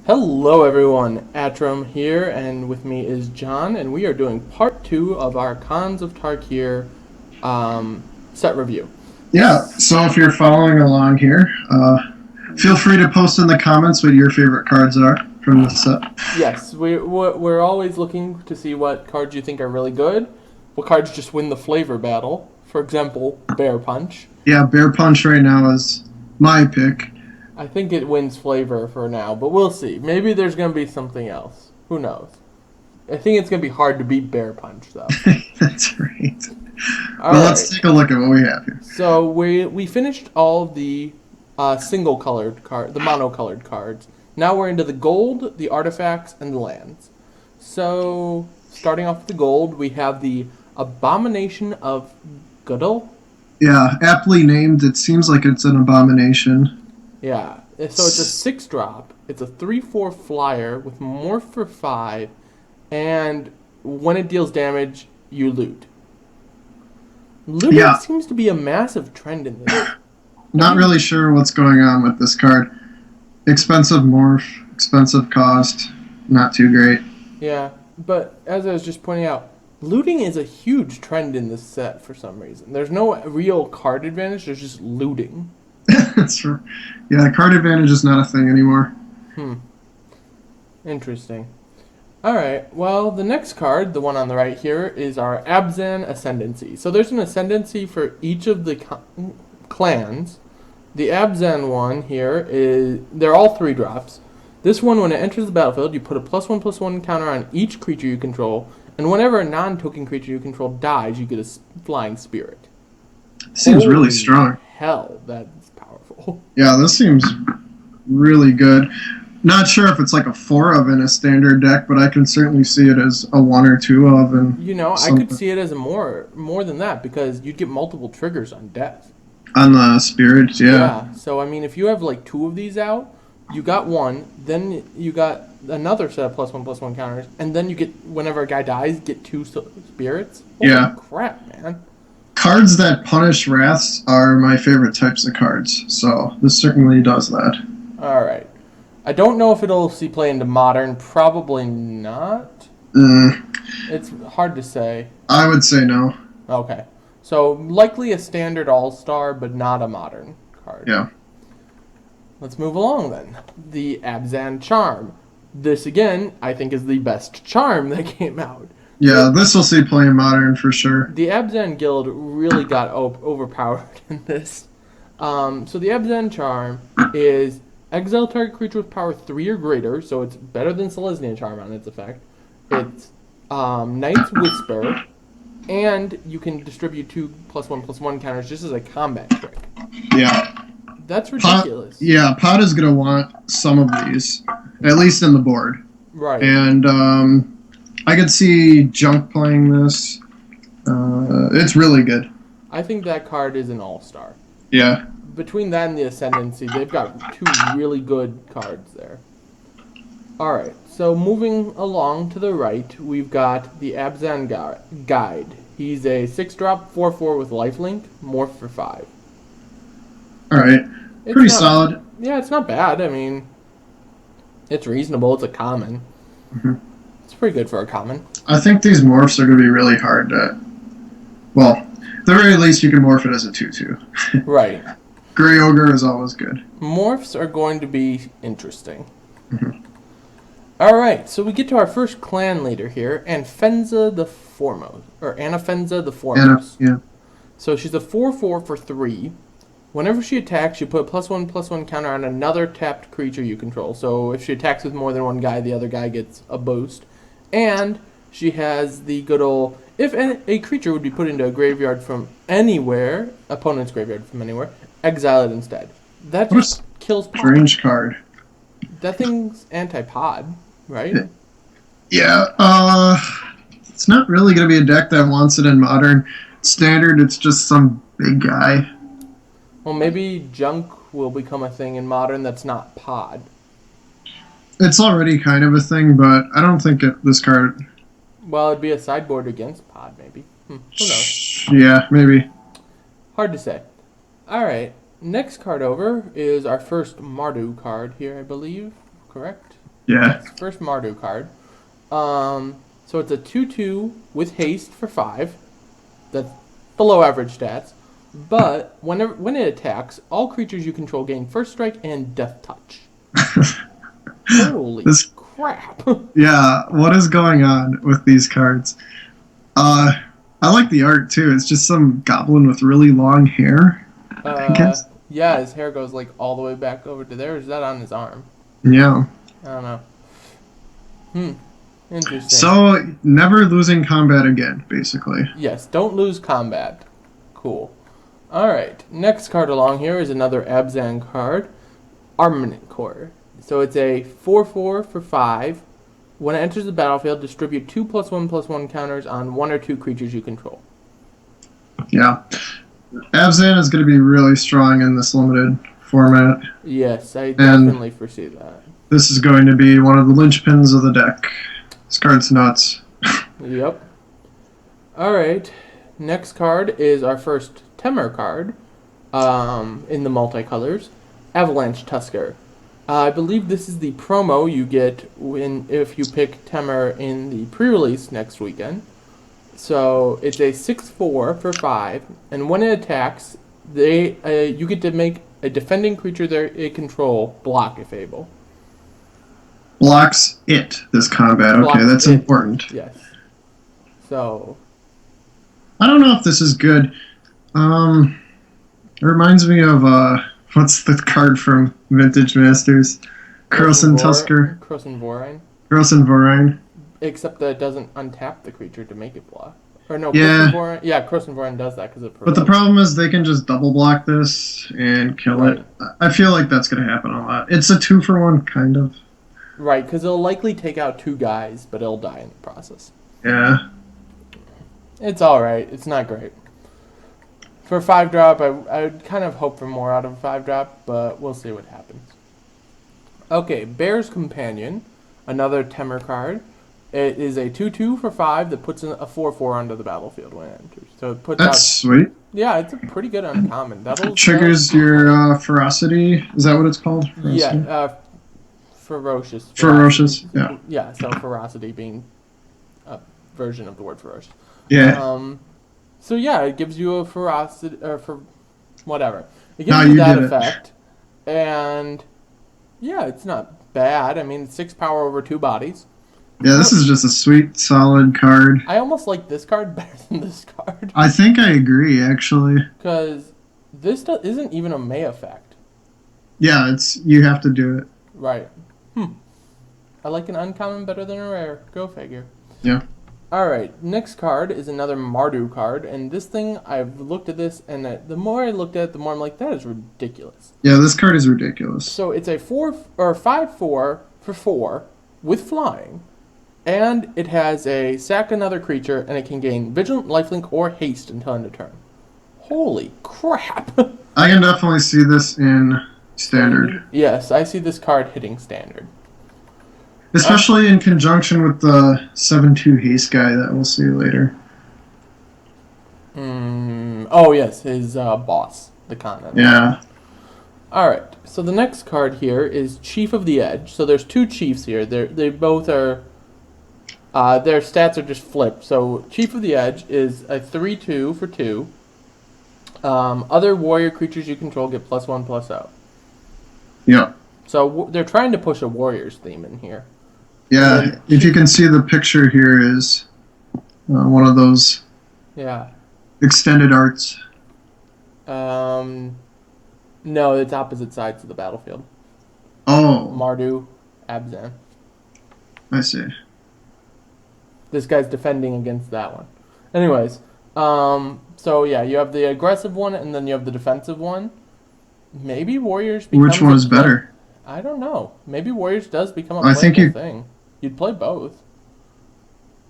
Hello everyone, Atram here, and with me is John, and we are doing part 2 of our Khans of Tarkir set review. Yeah, so if you're following along here, feel free to post in the comments what your favorite cards are from this set. Yes, we're always looking to see what cards you think are really good, what cards just win the flavor battle. For example, Bear Punch. Yeah, Bear Punch right now is my pick. I think it wins flavor for now, but we'll see. Maybe there's going to be something else. Who knows? I think it's going to be hard to beat Bear Punch, though. That's right. All well, right. let's take a look at what we have here. So we finished all of the the mono-colored cards. Now we're into the gold, the artifacts, and the lands. So starting off with the gold, we have the Abomination of Goodle. Yeah, aptly named. It seems like it's an abomination. Yeah, so it's a 6-drop. It's a 3/4 flyer with morph for 5, and when it deals damage, you loot. Looting seems to be a massive trend in this. Not really sure what's going on with this card. Expensive morph, expensive cost, not too great. Yeah, but as I was just pointing out, looting is a huge trend in this set for some reason. There's no real card advantage, there's just looting. That's true. Yeah, card advantage is not a thing anymore. Interesting. Alright, well, the next card, the one on the right here, is our Avalanche Ascendancy. So there's an Ascendancy for each of the clans. The Avalanche one here they're all 3-drops. This one, when it enters the battlefield, you put a +1/+1 counter on each creature you control, and whenever a non-token creature you control dies, you get a flying spirit. Seems really strong. Hell, that's powerful. Yeah, this seems really good. Not sure if it's like a 4 of in a standard deck, but I can certainly see it as a 1 or 2 of. And I could see it as a more than that, because you'd get multiple triggers on death. On the spirits, yeah. Yeah, so I mean, if you have like 2 of these out, you got 1, then you got another set of +1/+1 counters, and then you get, whenever a guy dies, get 2 spirits. Holy crap, man. Cards that punish wraths are my favorite types of cards, so this certainly does that. Alright. I don't know if it'll see play into Modern. Probably not. It's hard to say. I would say no. Okay. So, likely a standard All-Star, but not a Modern card. Yeah. Let's move along, then. The Abzan Charm. This, again, I think is the best charm that came out. Yeah, this will see play in Modern for sure. The Abzan Guild really got overpowered in this. So the Abzan Charm is exile target creature with power 3 or greater, so it's better than Selesnya Charm on its effect. It's Knight's Whisper, and you can distribute 2 +1/+1 counters just as a combat trick. Yeah. That's ridiculous. Pot is going to want some of these, at least in the board. Right. And I could see Junk playing this. It's really good. I think that card is an all-star. Yeah. Between that and the Ascendancy, they've got 2 really good cards there. Alright, so moving along to the right, we've got the Abzan Guide. He's a 6-drop, 4/4 with lifelink, morph for 5. Alright. Pretty solid. Yeah, it's not bad. I mean, it's reasonable. It's a common. It's pretty good for a common. I think these morphs are going to be really hard to... Well, at the very least, you can morph it as a 2/2. Right. Grey Ogre is always good. Morphs are going to be interesting. Alright, so we get to our first clan leader here, Anfenza the Foremost. Or Anafenza the Foremost. Yeah. So she's a 4/4 for 3. Whenever she attacks, you put a +1/+1 counter on another tapped creature you control. So if she attacks with more than one guy, the other guy gets a boost. And she has the good old... If a creature would be put into a graveyard from anywhere, opponent's graveyard from anywhere, exile it instead. That just kills pod. Strange card. That thing's anti-pod, right? Yeah. It's not really going to be a deck that wants it in Modern. Standard, it's just some big guy. Well, maybe Junk will become a thing in Modern that's not pod. It's already kind of a thing, but I don't think this card... Well, it'd be a sideboard against pod, maybe. Who knows? Yeah, maybe. Hard to say. Alright, next card over is our first Mardu card here, I believe. Correct? Yeah. First Mardus card. So it's a 2/2 with haste for 5. That's below average stats. But when it attacks, all creatures you control gain first strike and death touch. Holy This, crap! yeah, what is going on with these cards? I like the art too. It's just some goblin with really long hair, I guess. Yeah, his hair goes like all the way back over to there. Or is that on his arm? Yeah. I don't know. Interesting. So, never losing combat again, basically. Yes, don't lose combat. Cool. Alright, next card along here is another Abzan card. Armament Core. So it's a 4/4 for 5. When it enters the battlefield, distribute 2+1/+1 counters on 1 or 2 creatures you control. Yeah. Abzan is going to be really strong in this limited format. Yes, I definitely foresee that. This is going to be one of the linchpins of the deck. This card's nuts. Yep. Alright, next card is our first Temer card in the multicolors. Avalanche Tusker. I believe this is the promo you get if you pick Temer in the pre-release next weekend. So it's a 6/4 for 5, and when it attacks, you get to make a defending creature they control block if able. Blocks it this combat. Okay, Blocks that's it. important. Yes. So I don't know if this is good. It reminds me of what's the card from Vintage Masters? Croson Tusker. Croson Vorine. Except that it doesn't untap the creature to make it block. Or no, Yeah. Croson Vorine does that because it But the problem is they can just double block this and kill it. I feel like that's going to happen a lot. It's a 2-for-1 kind of. Right, because it'll likely take out 2 guys, but it'll die in the process. Yeah. It's alright. It's not great. For 5-drop, I would kind of hope for more out of a 5-drop, but we'll see what happens. Okay, Bear's Companion, another Temer card. It is a 2/2 for 5 that puts a 4/4 onto the battlefield when it enters. So it puts That's sweet. Yeah, it's a pretty good uncommon. Triggers your ferocity. Is that what it's called? Ferocity? Yeah, ferocious. Ferocious, yeah. Yeah, so ferocity being a version of the word ferocious. Yeah. So yeah, it gives you a ferocity, or for whatever. It gives you that effect. And yeah, it's not bad. I mean, 6 power over 2 bodies. Yeah, this is just a sweet, solid card. I almost like this card better than this card. I think I agree, actually. Because this isn't even a May effect. Yeah, you have to do it. Right. I like an uncommon better than a rare. Go figure. Yeah. Alright, next card is another Mardus card, and this thing, I've looked at this, and the more I looked at it, the more I'm like, that is ridiculous. Yeah, this card is ridiculous. So it's a 5/4 for 4 with flying, and it has a sack another creature, and it can gain Vigilant, Lifelink, or Haste until end of turn. Holy crap! I can definitely see this in Standard. Yes, I see this card hitting Standard. Especially in conjunction with the 7/2 haste guy that we'll see later. Oh, yes, his boss, the Khan. Yeah. Alright, so the next card here is Chief of the Edge. So there's 2 chiefs here. They both are... their stats are just flipped. So Chief of the Edge is a 3/2 for 2. Other warrior creatures you control get +1/+0. Yeah. So they're trying to push a warriors theme in here. Yeah, if you can see the picture here is one of those extended arts. No, it's opposite sides of the battlefield. Oh. Mardus, Abzan. I see. This guy's defending against that one. Anyways, so yeah, you have the aggressive one and then you have the defensive one. Maybe Warriors becomes Which one is better? I don't know. Maybe Warriors does become a playable thing. You'd play both.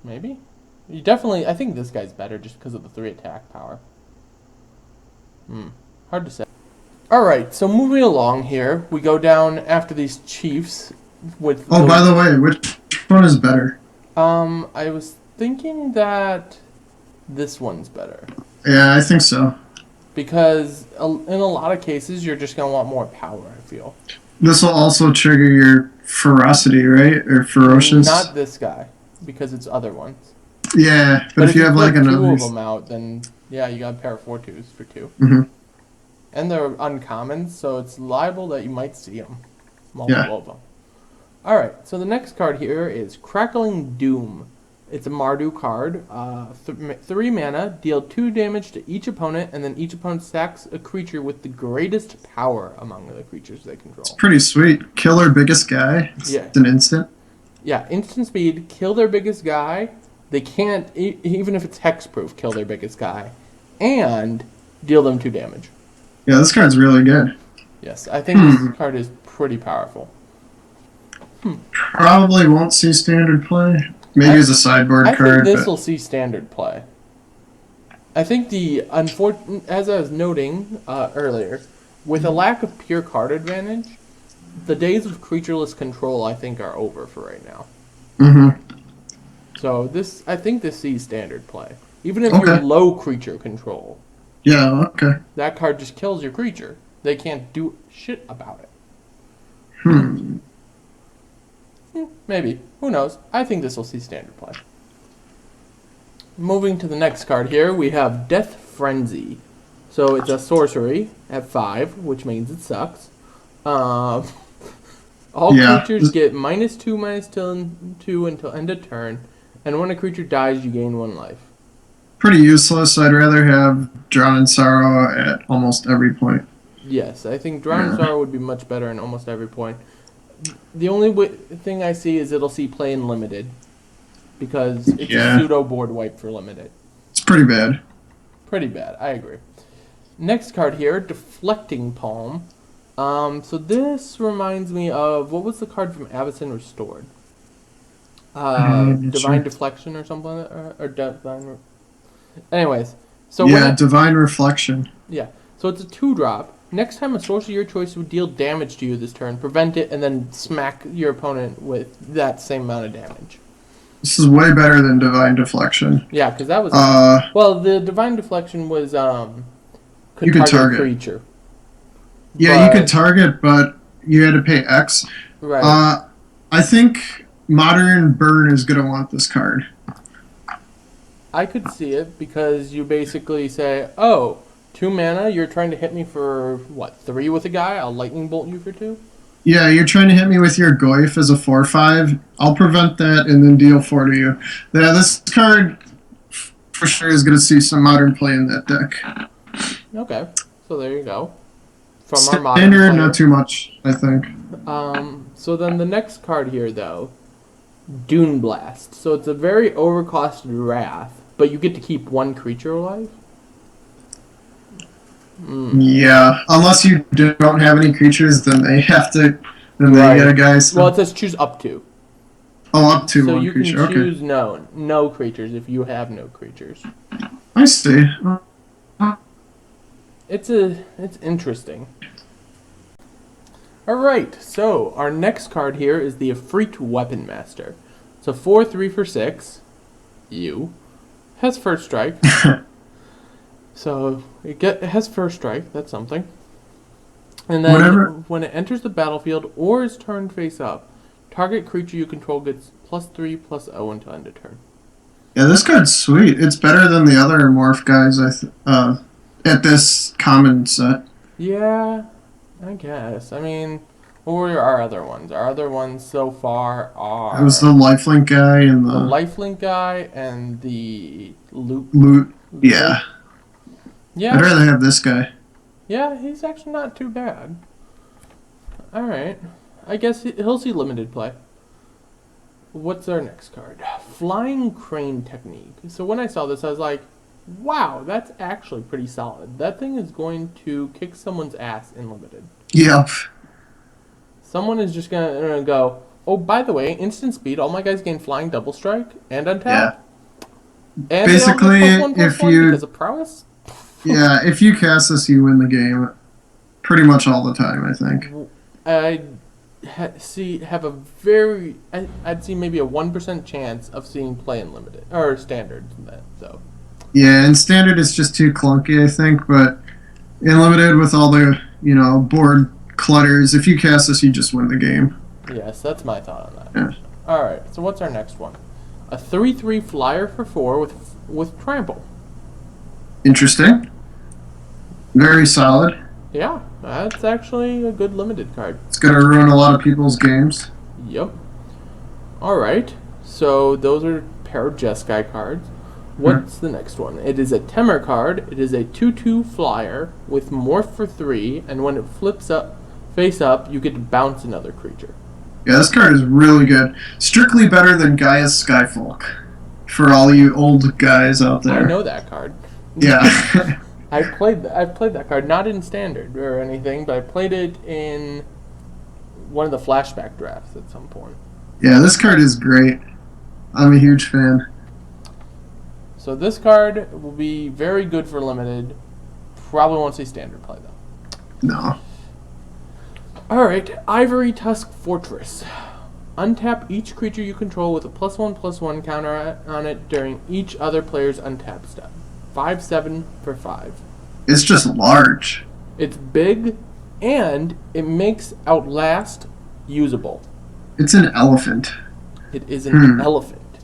Maybe? You definitely... I think this guy's better just because of the 3 attack power. Hard to say. Alright, so moving along here, we go down after these chiefs with... Oh, by the way, which one is better? I was thinking that this one's better. Yeah, I think so. Because in a lot of cases, you're just going to want more power, I feel. This will also trigger your ferocity, right? Or ferocious. Not this guy, because it's other ones. Yeah, but if you have like another... two another... of them out, then yeah, you got a pair of 4/2s for 2. Mm-hmm. And they're uncommons, so it's liable that you might see them. Multiple of them. Alright, so the next card here is Crackling Doom. It's a Mardu card. 3 mana, deal 2 damage to each opponent, and then each opponent stacks a creature with the greatest power among the creatures they control. It's pretty sweet. Kill their biggest guy. It's an instant. Yeah, instant speed, kill their biggest guy. They can't, even if it's hexproof, kill their biggest guy. And deal them 2 damage. Yeah, this card's really good. Yes, I think this card is pretty powerful. Probably won't see standard play. Maybe as a sideboard card. I think this will see standard play. I think as I was noting earlier, with a lack of pure card advantage, the days of creatureless control I think are over for right now. Mm-hmm. So I think this sees standard play. Even if you're low creature control. Yeah, okay. That card just kills your creature. They can't do shit about it. Maybe. Who knows? I think this will see standard play. Moving to the next card here, we have Death Frenzy. So it's a sorcery at 5, which means it sucks. All creatures get -2/-2 until end of turn, and when a creature dies, you gain 1 life. Pretty useless. I'd rather have Drown in Sorrow at almost every point. Yes, I think Drown in Sorrow would be much better in almost every point. The only thing I see is it'll see play in limited, because it's a pseudo board wipe for limited. It's pretty bad. Pretty bad, I agree. Next card here, Deflecting Poem. So this reminds me of, what was the card from Avacyn Restored? Divine Deflection or something like that? Or Divine... Anyways. So Divine Reflection. Yeah, so it's a 2-drop. Next time a sorcerer of your choice would deal damage to you this turn, prevent it, and then smack your opponent with that same amount of damage. This is way better than Divine Deflection. Yeah, because that was... well, the Divine Deflection was... you could target creature. Yeah, you could target, but you had to pay X. Right. I think Modern Burn is going to want this card. I could see it, because you basically say, oh, 2 mana, you're trying to hit me for, 3 with a guy? I'll lightning bolt you for 2? Yeah, you're trying to hit me with your Goyf as a 4/5. I'll prevent that and then deal 4 to you. Yeah, this card for sure is going to see some modern play in that deck. Okay, so there you go. From Standard, our modern player. not too much, I think. So then the next card here, though, Dune Blast. So it's a very overcosted Wrath, but you get to keep 1 creature alive? Yeah, unless you don't have any creatures, then they have to. Then they get a guy. Well, it says choose up to. Oh, up to 1 creature. So you can choose no creatures if you have no creatures. I see. It's interesting. All right, so our next card here is the Efreet Weapon Master. So 4/3 for 6. Has first strike. So it has first strike. That's something. And then when it enters the battlefield or is turned face up, target creature you control gets +3/+0 until end of turn. Yeah, this card's sweet. It's better than the other morph guys at this common set. Yeah, I guess. I mean, what were our other ones? Our other ones so far are... It was the lifelink guy and the lifelink guy and the loot. Yeah. Yeah. I'd rather have this guy. Yeah, he's actually not too bad. Alright. I guess he'll see limited play. What's our next card? Flying Crane Technique. So when I saw this, I was like, wow, that's actually pretty solid. That thing is going to kick someone's ass in limited. Yep. Someone is just going to go, oh, by the way, instant speed, all my guys gain flying double strike and untap. Yeah. And basically, if you... because of prowess? Yeah, if you cast this, you win the game pretty much all the time, I think. I'd see maybe a 1% chance of seeing play in limited or standard. So. Yeah, in standard it's just too clunky, I think, but in limited with all the board clutters, if you cast this, you just win the game. Yes, that's my thought on that. Yeah. Alright, so what's our next one? A 3/3 flyer for 4 with trample. Interesting. Very solid. Yeah, that's actually a good limited card. It's going to ruin a lot of people's games. Yep. Alright, so those are a pair of Jeskai cards. What's the next one? It is a Temer card. It is a 2/2 flyer with morph for 3, and when it flips up, face up, you get to bounce another creature. Yeah, this card is really good. Strictly better than Gaia's Skyfolk. For all you old guys out there. I know that card. Yeah. I've played that card, not in Standard or anything, but I played it in one of the flashback drafts at some point. Yeah, this card is great. I'm a huge fan. So this card will be very good for limited. Probably won't see Standard play though. No. Alright, Ivory Tusk Fortress. Untap each creature you control with a +1/+1 counter on it during each other player's untap step. 5/7 for 5. It's just large. It's big, and it makes Outlast usable. It's an elephant. It is an elephant.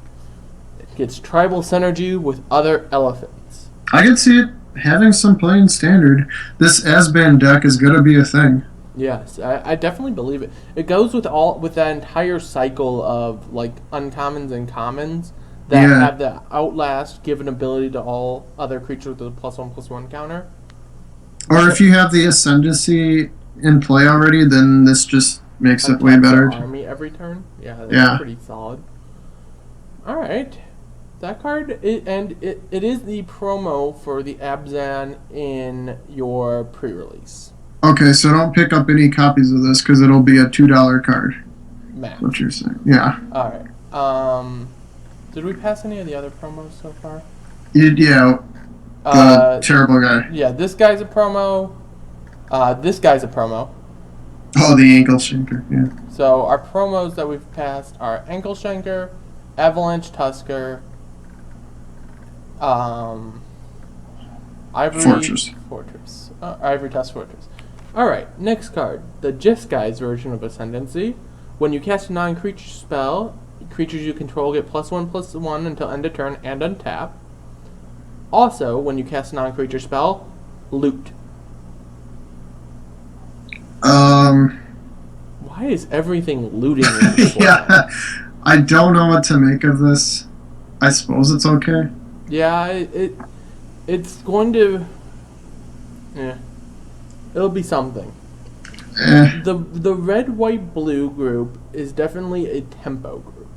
It gets tribal synergy with other elephants. I could see it having some play in Standard. This Asban deck is going to be a thing. Yes, I definitely believe it. It goes with that entire cycle of like uncommons and commons that have the Outlast give an ability to all other creatures with a +1/+1 counter. Or if you have the Ascendancy in play already, then this just makes it way better. Army every turn. Yeah, that's pretty solid. All right, that card it is the promo for the Abzan in your pre-release. Okay, so don't pick up any copies of this because it'll be a $2 card. Max. What you're saying? Yeah. All right. Did we pass any of the other promos so far? Yeah. The terrible guy. Yeah, this guy's a promo. This guy's a promo. Oh, the ankle shanker. Yeah. So our promos that we've passed are Ankle Shanker, Avalanche Tusker, Ivory Fortress. Ivory Tusk Fortress. Alright, next card. The Jeskai version of Ascendancy. When you cast a non-creature spell, creatures you control get +1/+1 until end of turn and untap. Also, when you cast a non-creature spell, loot. Why is everything looting in this Yeah, I don't know what to make of this. I suppose it's okay. Yeah, it's going to... Yeah. It'll be something. The red, white, blue group is definitely a tempo group.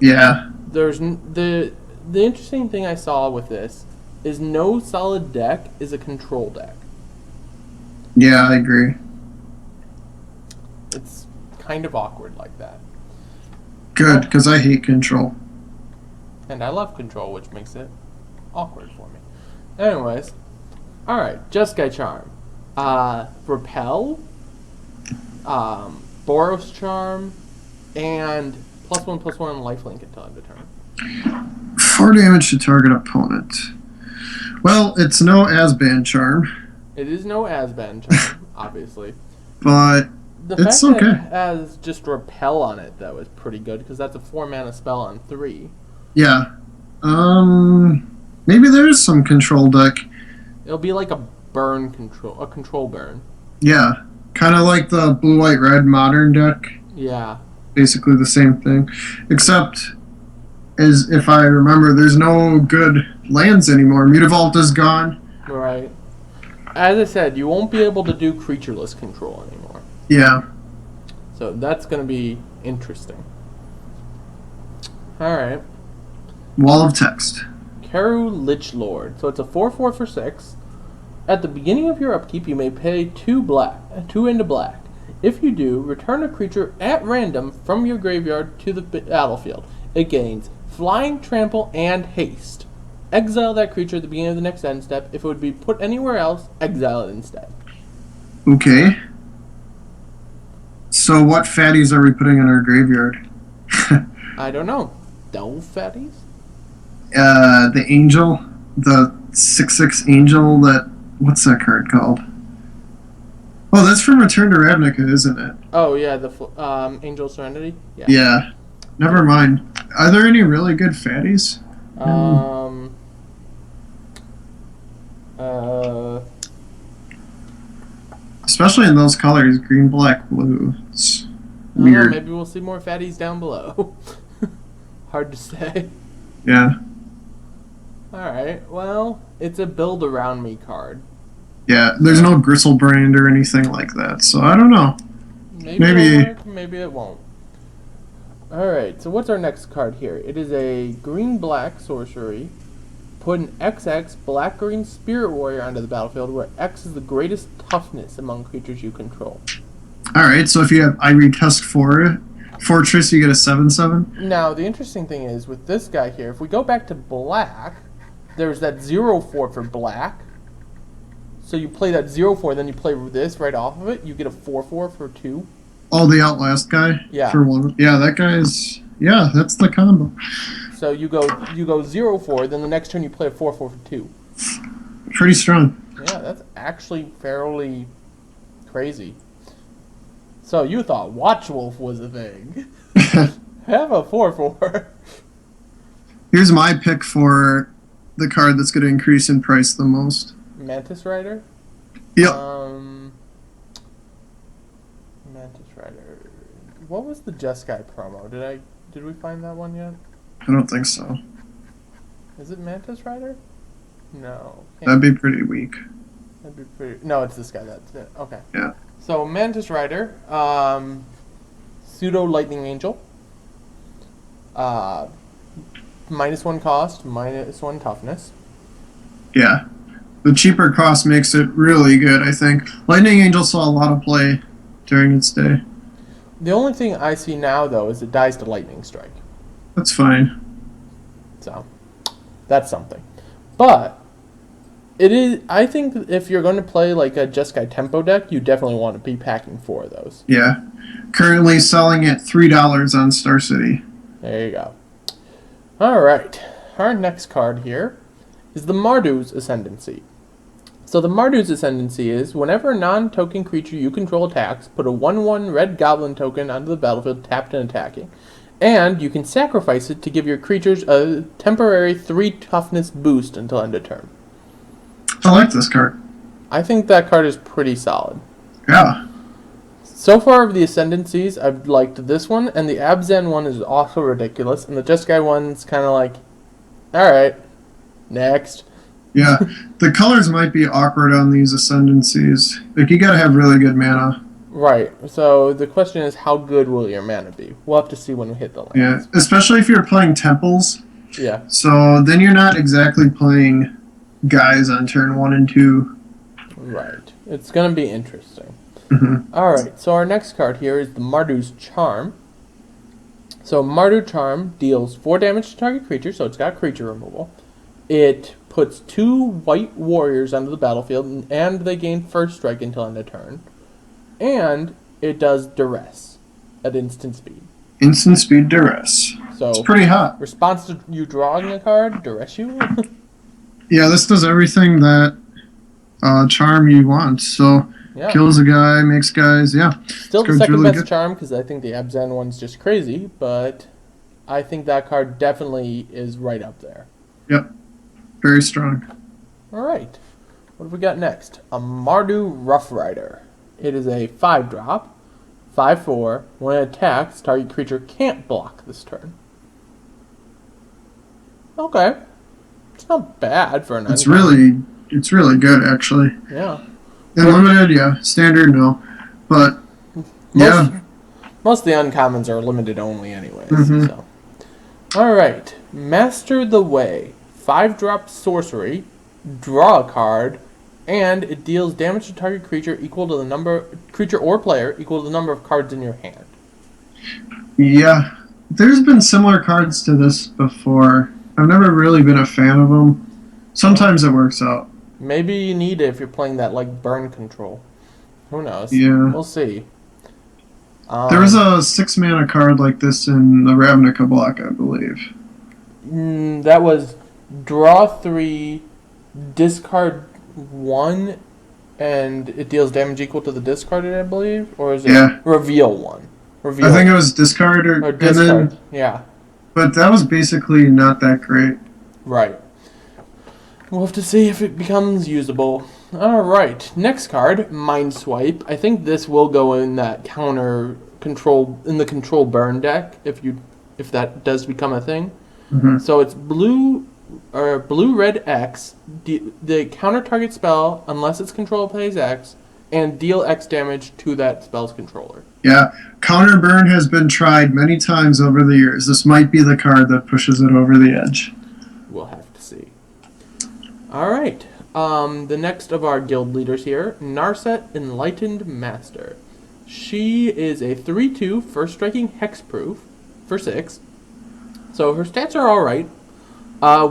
Yeah. There's the interesting thing I saw with this is no solid deck is a control deck. Yeah, I agree. It's kind of awkward like that. Good, because I hate control. And I love control, which makes it awkward for me. Anyways, alright, Jeskai Charm. Repel, Boros Charm, and +1/+1 lifelink until end of turn. 4 damage to target opponent. Well, it's no Asban Charm. It is no Asban Charm, obviously. But The fact that it has just Repel on it, though, is pretty good, because that's a 4-mana spell on 3. Yeah. Maybe there is some control deck. It'll be like a control burn. Yeah. Kind of like the blue-white-red modern deck. Yeah. Basically the same thing. Except, as if I remember, there's no good lands anymore. Mutavault is gone. Right. As I said, you won't be able to do creatureless control anymore. Yeah. So that's going to be interesting. Alright. Wall of Text. Karu Lich Lord. So it's a 4/4 for 6. At the beginning of your upkeep, you may pay 2 into black. If you do, return a creature at random from your graveyard to the battlefield. It gains Flying, Trample, and Haste. Exile that creature at the beginning of the next end step. If it would be put anywhere else, exile it instead. Okay. So what fatties are we putting in our graveyard? I don't know. Delve fatties? The Angel. The 6/6 Angel that... What's that card called? Oh, that's from Return to Ravnica, isn't it? Oh yeah, the Angel Serenity. Yeah. Yeah. Never mind. Are there any really good fatties? Um. Uh. Especially in those colors, green, black, blue. It's I don't know, weird. maybe we'll see more fatties down below. Hard to say. Yeah. Alright, well, it's a build around me card. Yeah, there's no Gristlebrand or anything like that, so I don't know. Maybe Maybe. it'll work, maybe it won't. Alright, so what's our next card here? It is a green-black sorcery. Put an XX black-green Spirit Warrior onto the battlefield, where X is the greatest toughness among creatures you control. Alright, so if you have Ivory Tusk Fortress, you get a 7/7. Now, the interesting thing is, with this guy here, if we go back to black, there's that 0/4 for black. So you play that 0/4, then you play this right off of it, you get a 4/4 for 2. Oh, the Outlast guy? Yeah. For 1. Yeah, that guy's... Yeah, that's the combo. So you go 0/4, then the next turn you play a 4/4 for 2. Pretty strong. Yeah, that's actually fairly crazy. So you thought Watchwolf was a thing. Have a 4/4. Here's my pick for the card that's going to increase in price the most. Mantis Rider? Yep. Mantis Rider. What was the Jeskai promo? Did we find that one yet? I don't think so. Is it Mantis Rider? No. That'd be pretty weak. That'd be pretty. No, it's this guy. That's it. Okay. Yeah. So Mantis Rider, pseudo Lightning Angel. -1 cost, -1 toughness. Yeah. The cheaper cost makes it really good, I think. Lightning Angel saw a lot of play during its day. The only thing I see now, though, is it dies to Lightning Strike. That's fine. So, that's something. But, it is. I think if you're going to play like a Jeskai Tempo deck, you definitely want to be packing 4 of those. Yeah. Currently selling at $3 on Star City. There you go. Alright, our next card here is the Mardus Ascendancy. So the Mardus Ascendancy is, whenever a non-token creature you control attacks, put a 1/1 red goblin token onto the battlefield tapped and attacking. And you can sacrifice it to give your creatures a temporary 3 toughness boost until end of turn. I like this card. I think that card is pretty solid. Yeah. So far of the Ascendancies, I've liked this one, and the Abzan one is also ridiculous, and the Jeskai one's kind of like, alright, next. Yeah. The colors might be awkward on these Ascendancies. Like, you gotta have really good mana. Right, so the question is, how good will your mana be? We'll have to see when we hit the lands. Yeah, especially if you're playing temples. Yeah. So then you're not exactly playing guys on turn 1 and 2. Right. It's going to be interesting. Mm-hmm. Alright, so our next card here is the Mardus Charm. So Mardu Charm deals 4 damage to target creature, so it's got creature removal. It puts 2 white warriors onto the battlefield, and they gain first strike until end of turn. And it does duress at instant speed. Instant speed duress. So It's pretty hot. response to you drawing a card, duress you. Yeah, this does everything that charm you want. So Yeah. kills a guy, makes guys, yeah. Still the This card's second really best good. charm, because I think the Abzan one's just crazy, but I think that card definitely is right up there. Yep. Very strong. Alright, what have we got next? A Mardu Rough Rider. It is a 5-drop, 5/4. When it attacks, target creature can't block this turn. Okay. It's not bad for an It's really good, actually. Yeah. Unlimited, yeah. Standard, no. But, yeah. Most of the uncommons are limited only anyways. Mhm. So. Alright. Master the Way. 5-drop sorcery. Draw a card. And it deals damage to target creature equal to the number... Creature or player equal to the number of cards in your hand. Yeah. There's been similar cards to this before. I've never really been a fan of them. Sometimes it works out. Maybe you need it if you're playing that, like, burn control. Who knows? Yeah. We'll see. There was a 6-mana card like this in the Ravnica block, I believe. That was draw 3, discard 1, And it deals damage equal to the discarded, I believe? Or is it Yeah. reveal one? Reveal. I think it was discard or discard. Yeah. But that was basically not that great. Right. We'll have to see if it becomes usable. Alright, next card, Mind Swipe. I think this will go in that counter control, in the control burn deck, if that does become a thing. Mm-hmm. So it's blue red X, the counter target spell, unless its controller plays X, and deal X damage to that spell's controller. Yeah, counter burn has been tried many times over the years. This might be the card that pushes it over the edge. We'll have to see. Alright. The next of our guild leaders here, Narset Enlightened Master. She is a 3/2 first striking hexproof for 6. So her stats are alright.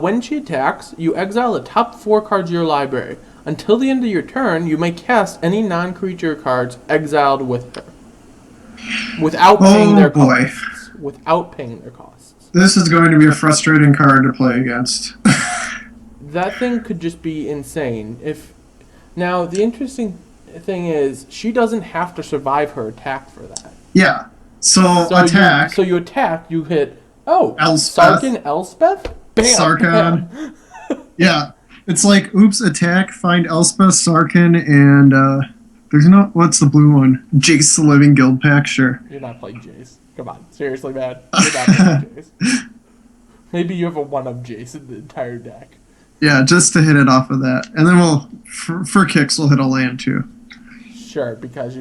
When she attacks, you exile the top 4 cards of your library. Until the end of your turn, you may cast any non-creature cards exiled with her. Without paying their costs. Without paying their costs. This is going to be a frustrating card to play against. That thing could just be insane. Now, the interesting thing is, she doesn't have to survive her attack for that. Yeah. So attack. You attack, you hit, Elspeth. Sarkhan Elspeth? Bam! Sarkhan. Bam. Yeah. It's like, oops, attack, find Elspeth, Sarkhan, and there's no, what's the blue one? Jace the Living Guild Pack, sure. You're not playing Jace. Come on, seriously, man. You're not playing Jace. Maybe you have a 1-up Jace in the entire deck. Yeah, just to hit it off of that. And then for kicks, we'll hit a land too. Sure, because,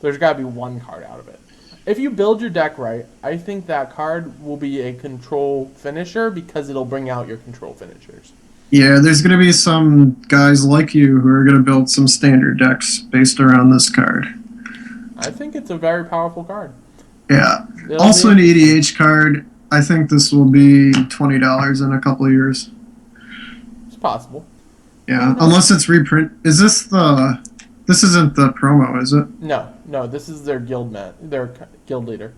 there's got to be one card out of it. If you build your deck right, I think that card will be a control finisher because it'll bring out your control finishers. Yeah, there's going to be some guys like you who are going to build some standard decks based around this card. I think it's a very powerful card. Yeah. Also an EDH card. I think this will be $20 in a couple of years. It's possible. Yeah, unless it's reprint. This isn't the promo, is it? No, this is their their guild leader.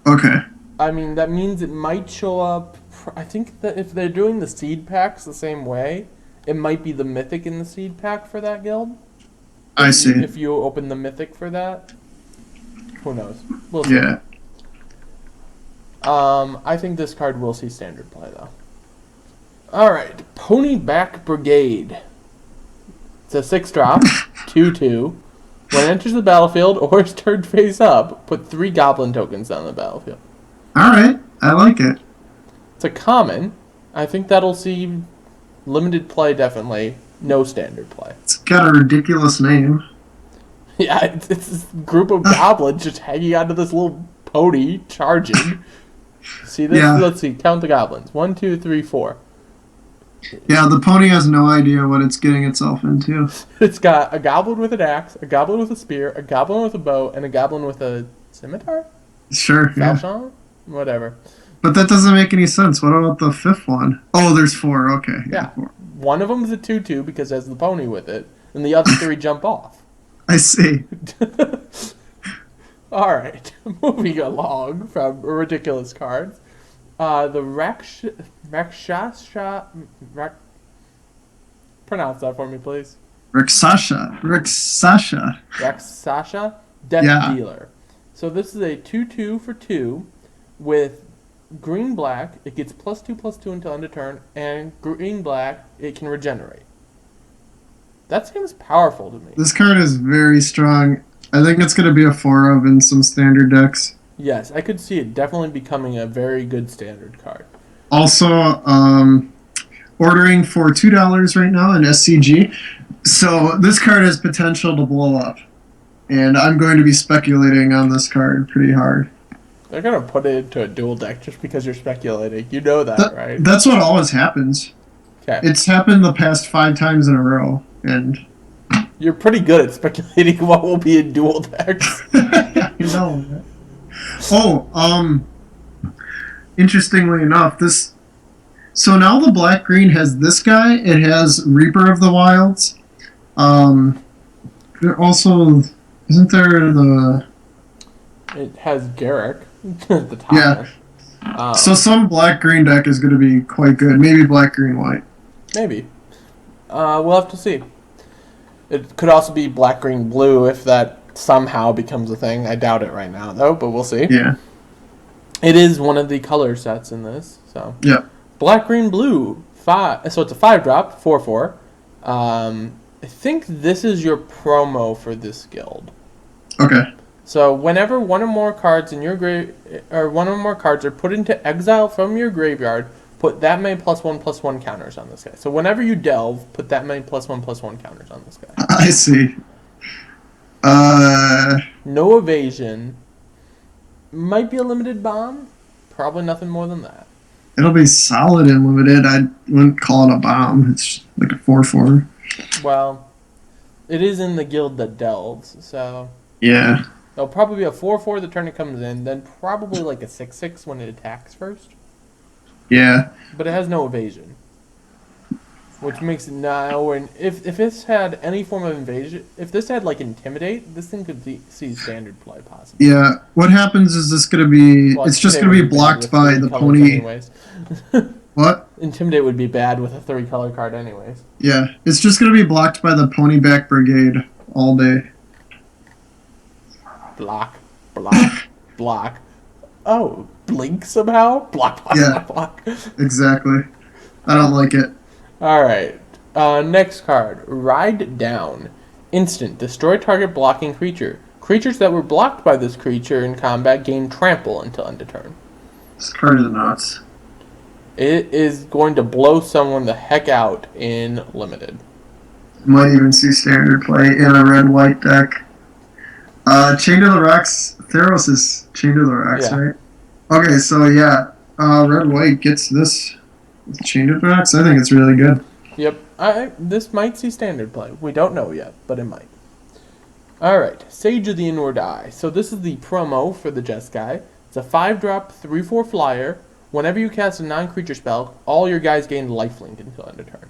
Okay. I mean, that means it might show up. I think that if they're doing the seed packs the same way, it might be the mythic in the seed pack for that guild. I see. If you open the mythic for that, who knows? We'll see. Yeah. I think this card will see standard play though. All right, Ponyback Brigade. It's a 6-drop, 2/2. When it enters the battlefield or is turned face up, put 3 goblin tokens on the battlefield. All right, I like it. It's a common. I think that'll see limited play definitely. No standard play. It's got a ridiculous name. Yeah, it's this group of goblins just hanging onto this little pony charging. See this? Yeah. Let's see. Count the goblins. 1, 2, 3, 4. Yeah, the pony has no idea what it's getting itself into. It's got a goblin with an axe, a goblin with a spear, a goblin with a bow, and a goblin with a scimitar? Sure, yeah. Falchion? Whatever. But that doesn't make any sense. What about the 5th one? Oh, there's 4. Okay. Yeah. 4. One of them is a 2/2 because it has the pony with it, and the other 3 jump off. I see. All right, moving along from ridiculous cards. The Rakshasha... Pronounce that for me, please. Rakshasha. Death Dealer. So this is a 2/2 for 2 with green-black. It gets +2/+2 until end of turn, and green-black, it can regenerate. That seems powerful to me. This card is very strong. I think it's going to be a 4-of in some standard decks. Yes, I could see it definitely becoming a very good standard card. Also, ordering for $2 right now in SCG. So this card has potential to blow up. And I'm going to be speculating on this card pretty hard. They're going to put it into a dual deck just because you're speculating. You know that, right? That's what always happens. Okay. It's happened the past 5 times in a row. And you're pretty good at speculating what will be in dual decks. You know. Interestingly enough, so now the black-green has this guy. It has Reaper of the Wilds. There also, isn't there the... It has Garrick at the top. Yeah. So some black-green deck is going to be quite good. Maybe black-green-white. Maybe. We'll have to see. It could also be black, green, blue if that somehow becomes a thing. I doubt it right now, though, but we'll see. Yeah. It is one of the color sets in this. So Yeah. black, green, blue. 5. So it's a 5-drop, 4/4. I think this is your promo for this guild. Okay. So whenever one or more cards in your one or more cards are put into exile from your graveyard, put that many +1/+1 counters on this guy. So whenever you delve, put that many +1/+1 counters on this guy. I see. No evasion. Might be a limited bomb. Probably nothing more than that. It'll be solid and limited. I wouldn't call it a bomb. It's like a 4/4. Well, it is in the guild that delves, so Yeah. it'll probably be a 4/4 the turn it comes in, then probably like a 6/6 when it attacks first. Yeah. But it has no evasion, which makes it now. And if this had any form of invasion, if this had like intimidate, this thing could see standard play possibly. Yeah. What happens is this gonna be? Well, it's just Intimidate gonna be would bad blocked with by 3 the colors pony. Anyways. What? Intimidate would be bad with a 3-color card anyways. Yeah. It's just gonna be blocked by the ponyback brigade all day. Block, block, block. Oh, blink somehow? Block, block, Yeah. block, block. Exactly. I don't like it. Alright. Next card. Ride Down. Instant. Destroy target blocking creature. Creatures that were blocked by this creature in combat gain trample until end of turn. This card is nuts. It is going to blow someone the heck out in Limited. Might even see standard play in a red-white deck. Chain to the Rocks. Theros is Chain to the Rocks, Yeah. right? Okay, so yeah. Red-white gets this Chain to the Rocks. I think it's really good. Yep. This might see standard play. We don't know yet, but it might. Alright. Sage of the Inward Eye. So this is the promo for the Jeskai. It's a 5-drop, 3/4 flyer. Whenever you cast a non-creature spell, all your guys gain lifelink until end of turn.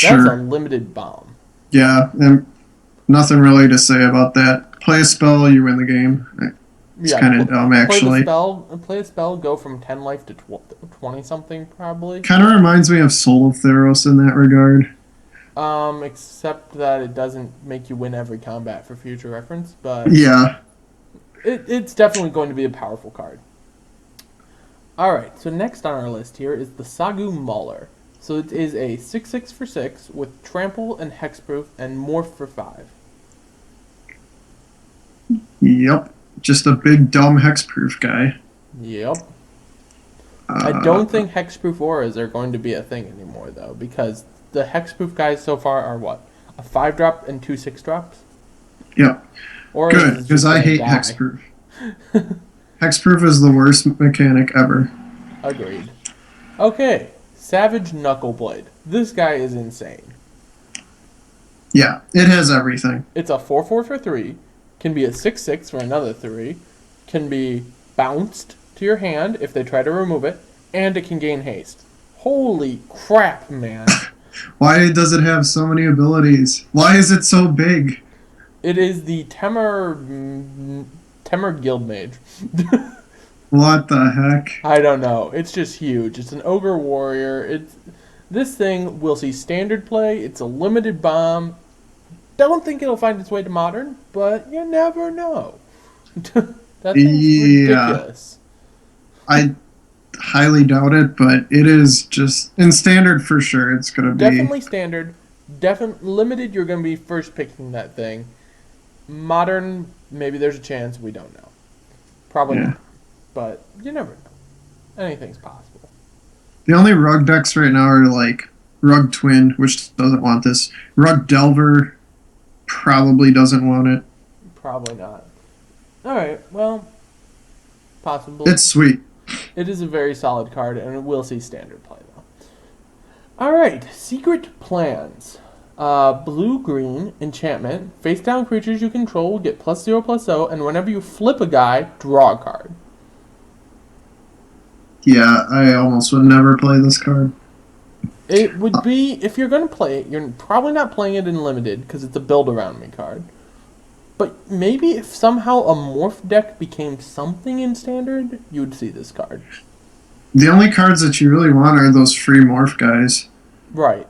That's a limited bomb. Yeah, and nothing really to say about that. Play a spell, you win the game. It's kind of dumb, actually. Play a spell, go from 10 life to 20-something, probably. Kind of reminds me of Soul of Theros in that regard. Except that it doesn't make you win every combat for future reference, but Yeah. it's definitely going to be a powerful card. Alright, so next on our list here is the Sagu Mauler. So it is a 6/6 for 6 with trample and hexproof and morph for 5. Yep. Just a big, dumb hexproof guy. Yep. I don't think hexproof auras are going to be a thing anymore, though, because the hexproof guys so far are what? A 5-drop and 2 6-drops? Yep. Auras Good, is because just I gonna hate die. hexproof. Hexproof is the worst mechanic ever. Agreed. Okay, Savage Knuckleblade. This guy is insane. Yeah, it has everything. It's a 4/4 for 3, can be a 6/6 for another 3, can be bounced to your hand if they try to remove it, and it can gain haste. Holy crap, man. Why does it have so many abilities? Why is it so big? It is the Temer Guild Mage. What the heck? I don't know. It's just huge. It's an ogre warrior. This thing will see standard play. It's a limited bomb. Don't think it'll find its way to modern, but you never know. That thing's ridiculous. I highly doubt it, but it is just in standard for sure. It's gonna be Definitely standard. Limited. You're gonna be first picking that thing. Modern, maybe there's a chance. We don't know. Probably not. But you never know. Anything's possible. The only rug decks right now are like Rug Twin, which doesn't want this. Rug Delver probably doesn't want it. Probably not. Alright, well, possibly. It's sweet. It is a very solid card, and it will see standard play, though. Alright, Secret Plans. Blue-green enchantment. Face down creatures you control get +0/+0, and whenever you flip a guy, draw a card. Yeah, I almost would never play this card. It would be, if you're going to play it, you're probably not playing it in Limited, because it's a build-around-me card. But maybe if somehow a morph deck became something in Standard, you would see this card. The only cards that you really want are those free morph guys. Right.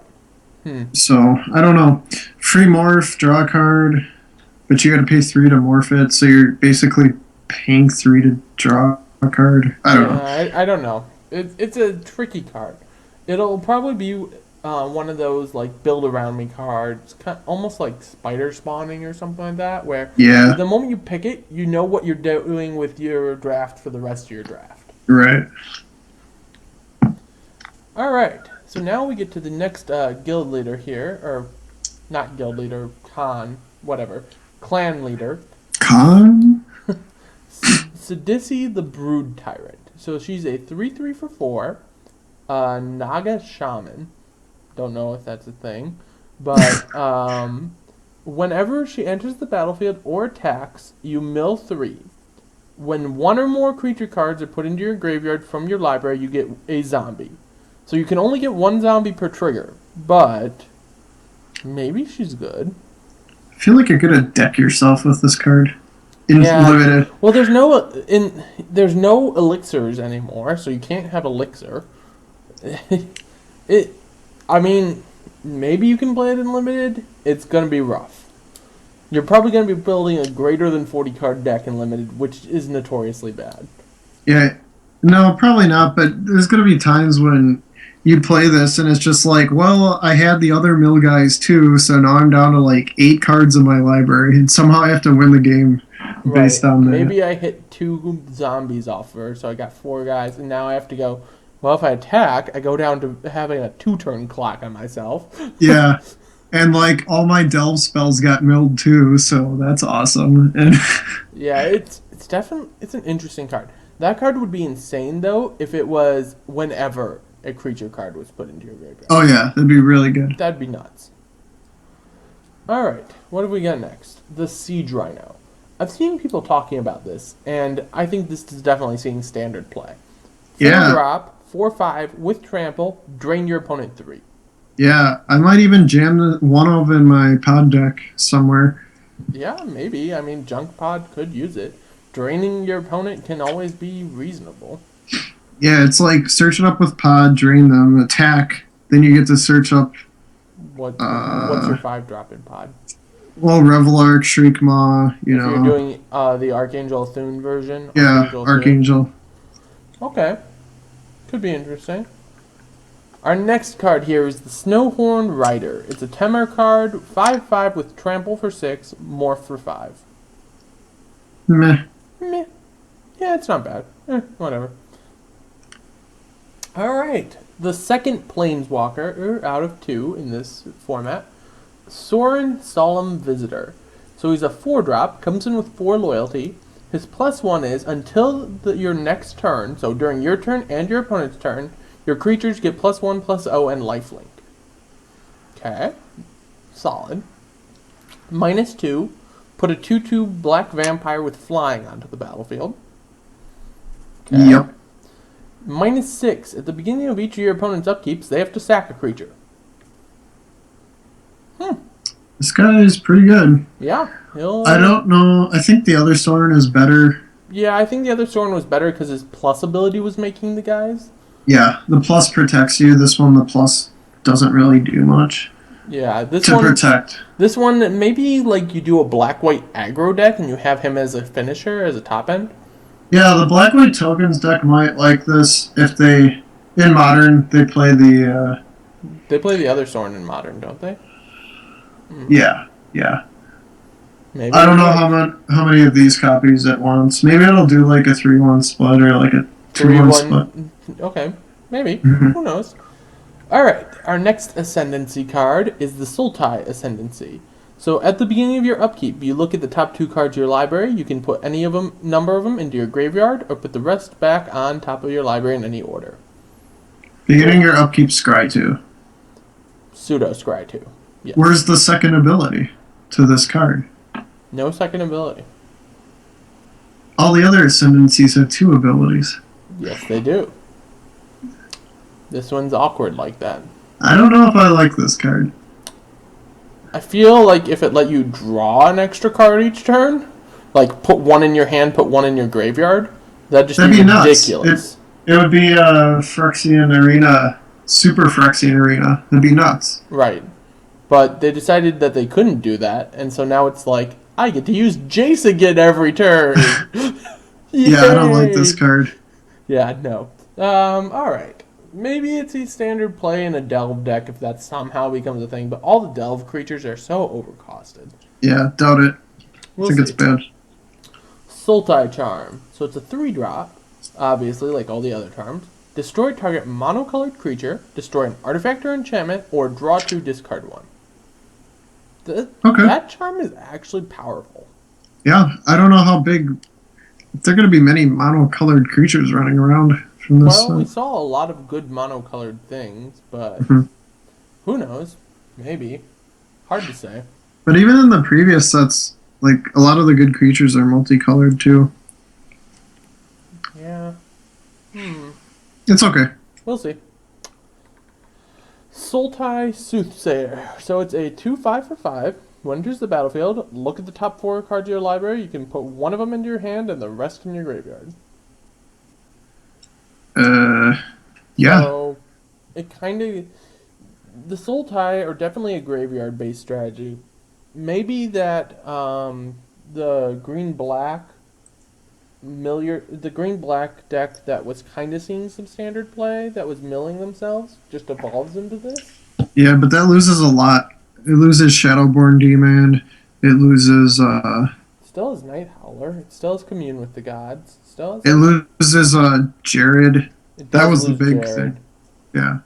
So, I don't know. Free morph, draw a card, but you gotta pay 3 to morph it, so you're basically paying 3 to draw a card. I don't know. I don't know. It's a tricky card. It'll probably be one of those like build around me cards, almost like spider spawning or something like that, where Yeah, the moment you pick it, you know what you're doing with your draft for the rest of your draft. right. All right. So now we get to the next guild leader here, or not guild leader, clan leader. Khan? Sidisi the Brood Tyrant. So she's a 3/3 for 4, Naga Shaman. Don't know if that's a thing, but whenever she enters the battlefield or attacks, you mill 3. When one or more creature cards are put into your graveyard from your library, you get a zombie. So you can only get 1 zombie per trigger, but maybe she's good. I feel like you're gonna deck yourself with this card. Yeah. Limited. Well, there's no elixirs anymore, so you can't have elixir. I mean, maybe you can play it in limited. It's gonna be rough. You're probably gonna be building a greater than 40 card deck in limited, which is notoriously bad. Yeah. No, probably not, but there's gonna be times when you play this and it's just like, well, I had the other mill guys too, so now I'm down to like 8 cards in my library, and somehow I have to win the game based on that. Maybe I hit 2 zombies off her, so I got 4 guys, and now I have to go, well, if I attack, I go down to having a 2-turn clock on myself. Yeah. And like all my delve spells got milled too, so that's awesome. And yeah, it's an interesting card. That card would be insane though if it was whenever a creature card was put into your graveyard. oh yeah, that'd be really good. That'd be nuts. Alright, what have we got next? The Siege Rhino. I've seen people talking about this, and I think this is definitely seeing standard play. 4 drop, 4/5 with trample, drain your opponent 3. Yeah, I might even jam one of them in my pod deck somewhere. Yeah, maybe. I mean, Junk Pod could use it. Draining your opponent can always be reasonable. Yeah, it's like search it up with pod, drain them, attack, then you get to search up. What's your 5-drop in pod? Well, Revelark, Shriekmaw, you know. You're doing the Archangel Thune version? Yeah, Archangel. Okay. Could be interesting. Our next card here is the Snowhorn Rider. It's a Temer card, 5/5 with trample for 6, morph for 5. Meh. Meh. Yeah, it's not bad. Whatever. Alright. The second Planeswalker out of 2 in this format. Sorin Solemn Visitor. So he's a 4-drop, comes in with 4 loyalty. His +1 is until your next turn, so during your turn and your opponent's turn, your creatures get +1/+0 and lifelink. Okay. Solid. -2, put a 2/2 black vampire with flying onto the battlefield. Okay. Yep. -6, at the beginning of each of your opponent's upkeeps, they have to sack a creature. This guy is pretty good. Yeah. I don't know. I think the other Sorin is better. Yeah, I think the other Sorin was better because his plus ability was making the guys. Yeah, the plus protects you. This one, the plus doesn't really do much. Yeah, to protect. This one, maybe like you do a black-white aggro deck and you have him as a finisher, as a top end. Yeah, the black-white tokens deck might like this if they, in Modern, they play the... They play the other Sorin in Modern, don't they? Yeah. Maybe I don't know how many of these copies at once. Maybe it'll do like a 3-1 split or like a 2-1 split. Okay, maybe. Who knows? Alright, our next Ascendancy card is the Sultai Ascendancy. So at the beginning of your upkeep, you look at the top 2 cards of your library. You can put any of them, number of them, into your graveyard, or put the rest back on top of your library in any order. Beginning your upkeep, scry 2. Pseudo scry 2. Yes. Where's the second ability to this card? No second ability. All the other Ascendancies have 2 abilities. Yes, they do. This one's awkward like that. I don't know if I like this card. I feel like if it let you draw an extra card each turn, like put one in your hand, put one in your graveyard, that'd just be ridiculous. Nuts. It would be a Phyrexian Arena, Super Phyrexian Arena. That'd be nuts. Right. But they decided that they couldn't do that, and so now it's like, I get to use Jace again every turn. Yeah, I don't like this card. Yeah, no. Alright. Maybe it's a standard play in a Delve deck if that somehow becomes a thing, but all the Delve creatures are so overcosted. Yeah, doubt it. I think it's bad. Sultai Charm. So it's a 3-drop, obviously, like all the other charms. Destroy target monocolored creature, destroy an artifact or enchantment, or draw 2, discard 1. That charm is actually powerful. Yeah, I don't know how big... If there are going to be many monocolored creatures running around from this. Well, we saw a lot of good monocolored things, but who knows? Maybe. Hard to say. But even in the previous sets, like, a lot of the good creatures are multicolored, too. Yeah. It's okay. We'll see. Sultai Soothsayer. So it's a 2/5 for 5. When enters the battlefield, look at the top 4 cards of your library. You can put one of them into your hand and the rest in your graveyard. Yeah. So, it kind of... The Sultai are definitely a graveyard-based strategy. Maybe that the green-black deck that was kind of seeing some standard play, that was milling themselves, just evolves into this. Yeah, but that loses a lot. It loses Shadowborn Demon. It loses... Still has Night Howler. It still has Commune with the Gods. It loses Jared. That was the big Jared. thing. Yeah.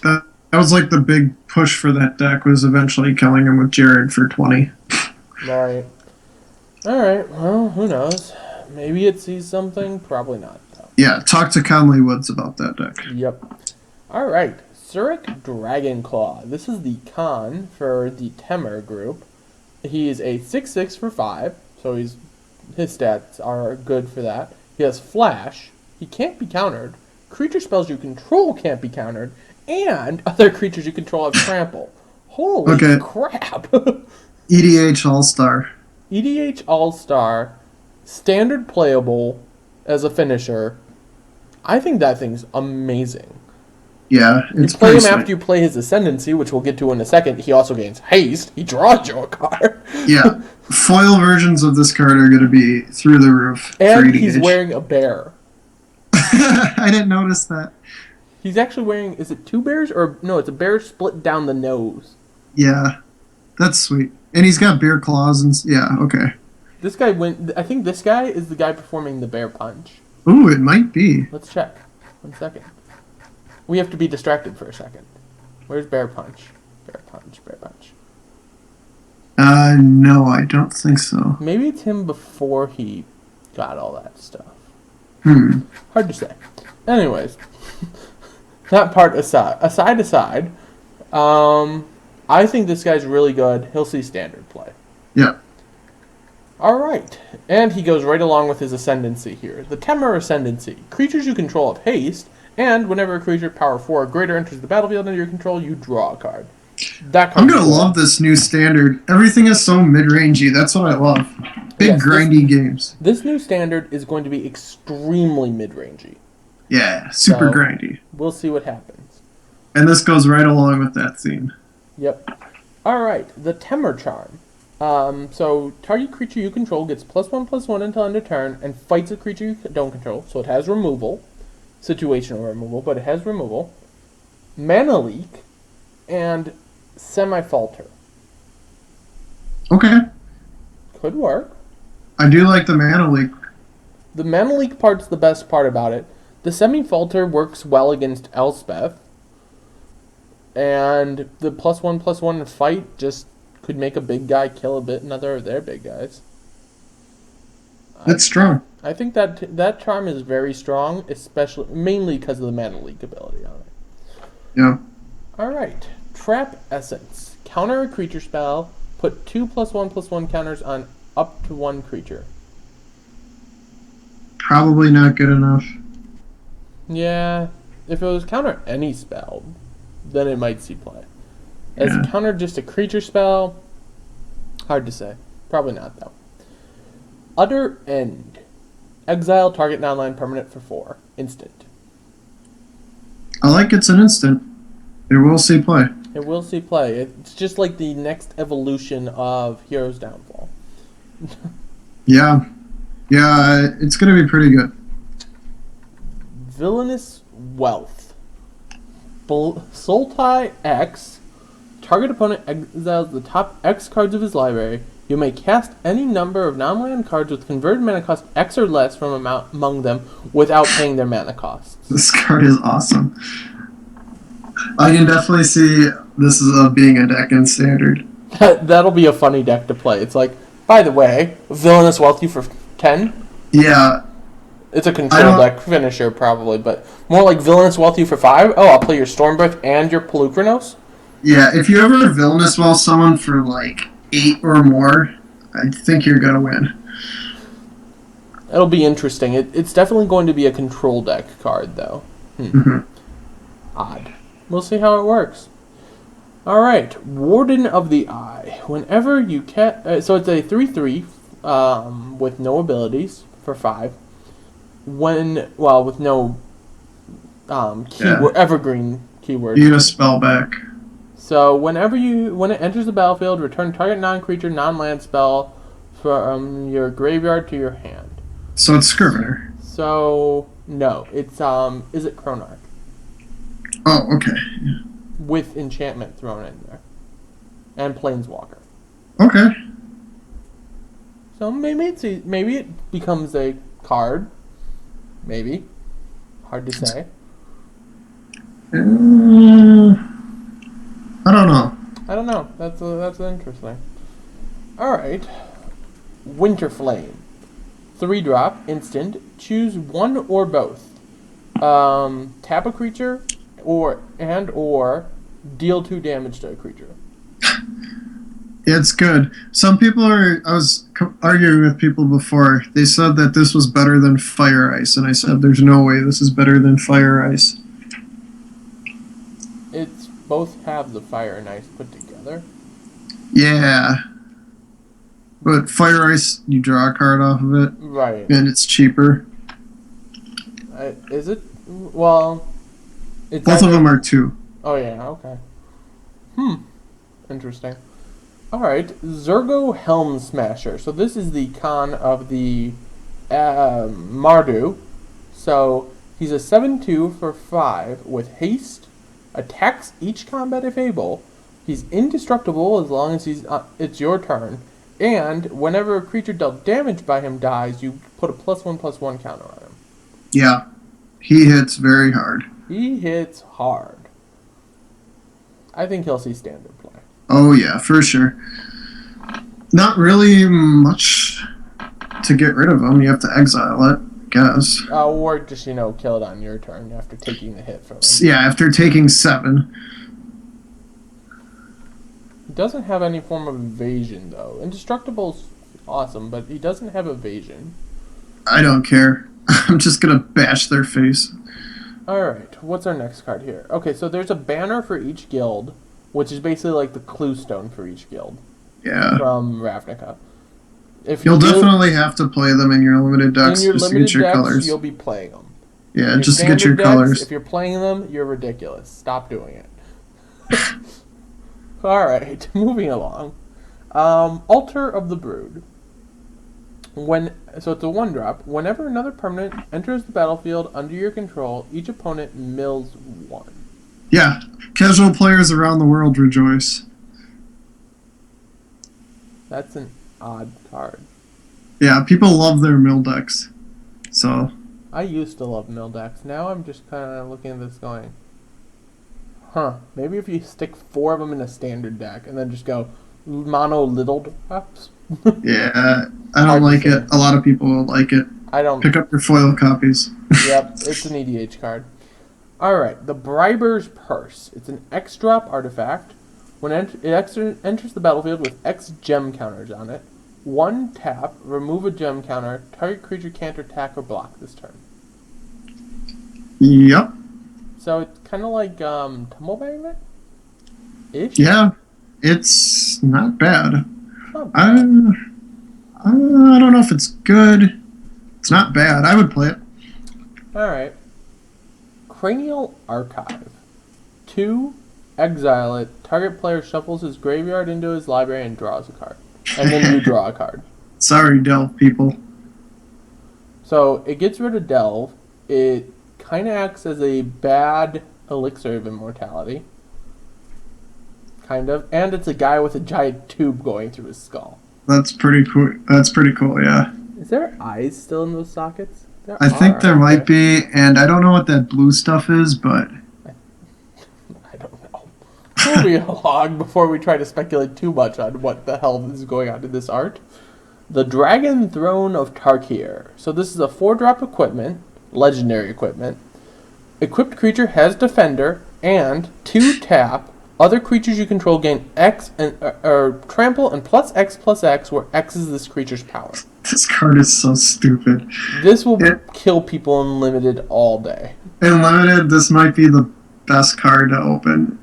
That was like the big push for that deck, was eventually killing him with Jared for 20. Right. Alright, well, who knows? Maybe it sees something. Probably not, though. Yeah, talk to Conley Woods about that deck. Yep. Alright. Zurich Dragonclaw. This is the Khan for the Temer group. He is a 6/6 for 5, so his stats are good for that. He has Flash. He can't be countered. Creature spells you control can't be countered. And other creatures you control have trample. Holy crap! EDH All-Star. EDH All-Star. Standard playable as a finisher. I think that thing's amazing. Yeah, it's you play him after you play his Ascendancy, which we'll get to in a second. He also gains haste. He draws you a card. Yeah, foil versions of this card are going to be through the roof. And he's wearing a bear. I didn't notice that. He's actually wearing, is it 2 bears? Or no, it's a bear split down the nose. Yeah, that's sweet. And he's got bear claws and... Yeah, okay. This guy I think this guy is the guy performing the bear punch. Ooh, it might be. Let's check. 1 second. We have to be distracted for a second. Where's Bear Punch? Bear Punch, Bear Punch. No, I don't think so. Maybe it's him before he got all that stuff. Hard to say. Anyways, that part aside, I think this guy's really good. He'll see standard play. Yeah. Alright, and he goes right along with his Ascendancy here. The Temer Ascendancy. Creatures you control have haste, and whenever a creature power 4 or greater enters the battlefield under your control, you draw a card. I'm going to love this new standard. Everything is so mid-rangey. That's what I love. Big grindy games. This new standard is going to be extremely mid-rangey. Yeah, super grindy. We'll see what happens. And this goes right along with that theme. Yep. Alright, the Temer Charm. So target creature you control gets +1/+1 until end of turn and fights a creature you don't control. So it has removal. Situational removal, but it has removal. Mana leak and semi-falter. Okay. Could work. I do like the mana leak. The mana leak part's the best part about it. The semi-falter works well against Elspeth. And the +1/+1 fight just could make a big guy kill another of their big guys. That's strong. I think that charm is very strong, mainly because of the mana leak ability on it. Yeah. Alright. Trap Essence. Counter a creature spell. Put 2 +1/+1 counters on up to 1 creature. Probably not good enough. Yeah. If it was counter any spell, then it might see play. As counter just a creature spell, hard to say. Probably not, though. Utter End. Exile target non-land permanent for 4. Instant. I like it's an instant. It will see play. It will see play. It's just like the next evolution of Hero's Downfall. Yeah. Yeah, it's going to be pretty good. Villainous Wealth. Sultai X. Target opponent exiles the top X cards of his library. You may cast any number of non-land cards with converted mana cost X or less from among them without paying their mana costs. This card is awesome. I can definitely see this is being a deck in Standard. That'll be a funny deck to play. It's like, by the way, Villainous Wealth you for 10? Yeah. It's a control deck finisher, probably, but more like Villainous Wealth you for 5? Oh, I'll play your Stormbreath and your Pelucranos? Yeah, if you ever Villainous Wealth someone for like 8 or more, I think you're going to win. It'll be interesting. It's definitely going to be a control deck card, though. Mm-hmm. Odd. We'll see how it works. Alright, Warden of the Eye. Whenever you so it's a 3/3 with no abilities for 5. With no evergreen keyword. You get a spell back. So when it enters the battlefield, return target non-creature, non-land spell from your graveyard to your hand. So it's Scrivener. So no, it's is it Chronarch? Oh, okay. With enchantment thrown in there. And Planeswalker. Okay. So maybe it becomes a card. Maybe. Hard to say. I don't know. That's interesting. Alright. Winterflame. 3-drop, instant. Choose one or both. Tap a creature or deal 2 damage to a creature. It's good. Some people I was arguing with people before. They said that this was better than Fire Ice, and I said there's no way this is better than Fire Ice. It's both have the Fire and Ice put together. Yeah. But Fire Ice, you draw a card off of it. Right. And it's cheaper. Is it? Well, it's both of them are 2. Oh, yeah, okay. Interesting. Alright, Zurgo Helm Smasher. So this is the Khan of the Mardu. So he's a 7/2 for 5 with haste, attacks each combat if able. He's indestructible as long as it's your turn. And whenever a creature dealt damage by him dies, you put a +1/+1 counter on him. Yeah, he hits very hard. He hits hard. I think he'll see Standard play. Oh yeah, for sure. Not really much to get rid of him. You have to exile it, I guess. Or just, kill it on your turn after taking the hit from him. Yeah, after taking 7. He doesn't have any form of evasion, though. Indestructible's awesome, but he doesn't have evasion. I don't care. I'm just gonna bash their face. Alright, what's our next card here? Okay, so there's a banner for each guild, which is basically like the clue stone for each guild. Yeah. From Ravnica. You'll definitely have to play them in your limited decks just to get your colors. You'll be playing them. Yeah, just to get your colors. If you're playing them, you're ridiculous. Stop doing it. Alright, moving along. Altar of the Brood. So it's a 1-drop. Whenever another permanent enters the battlefield under your control, each opponent mills 1. Yeah, casual players around the world rejoice. That's an odd card. Yeah, people love their mill decks. So I used to love mill decks. Now I'm just kind of looking at this going, maybe if you stick 4 of them in a standard deck and then just go mono little drops. Yeah, I don't like it. A lot of people like it. I don't. Pick up your foil copies. Yep, it's an EDH card. Alright, the Bribers Purse. It's an X-drop artifact. When it enters the battlefield with X gem counters on it, 1 tap, remove a gem counter, target creature can't attack or block this turn. Yep. So it's kind of like Tumble Magnet-ish? Yeah, it's not bad. Not bad. I don't know if it's good. It's not bad. I would play it. Alright. Cranial Archive. 2 exile it. Target player shuffles his graveyard into his library and draws a card. And then you draw a card. Sorry, Delve people. So it gets rid of Delve. It kind of acts as a bad elixir of immortality. Kind of. And it's a guy with a giant tube going through his skull. That's pretty cool. Yeah. Is there eyes still in those sockets? I think there might be, and I don't know what that blue stuff is, but... I don't know. Moving along before we try to speculate too much on what the hell is going on in this art. The Dragon Throne of Tarkir. So this is a 4-drop equipment, legendary equipment. Equipped creature has Defender, and 2 tap. Other creatures you control gain X and or trample and +X/+X, where X is this creature's power. This card is so stupid. This will kill people in Limited all day. In Limited, this might be the best card to open.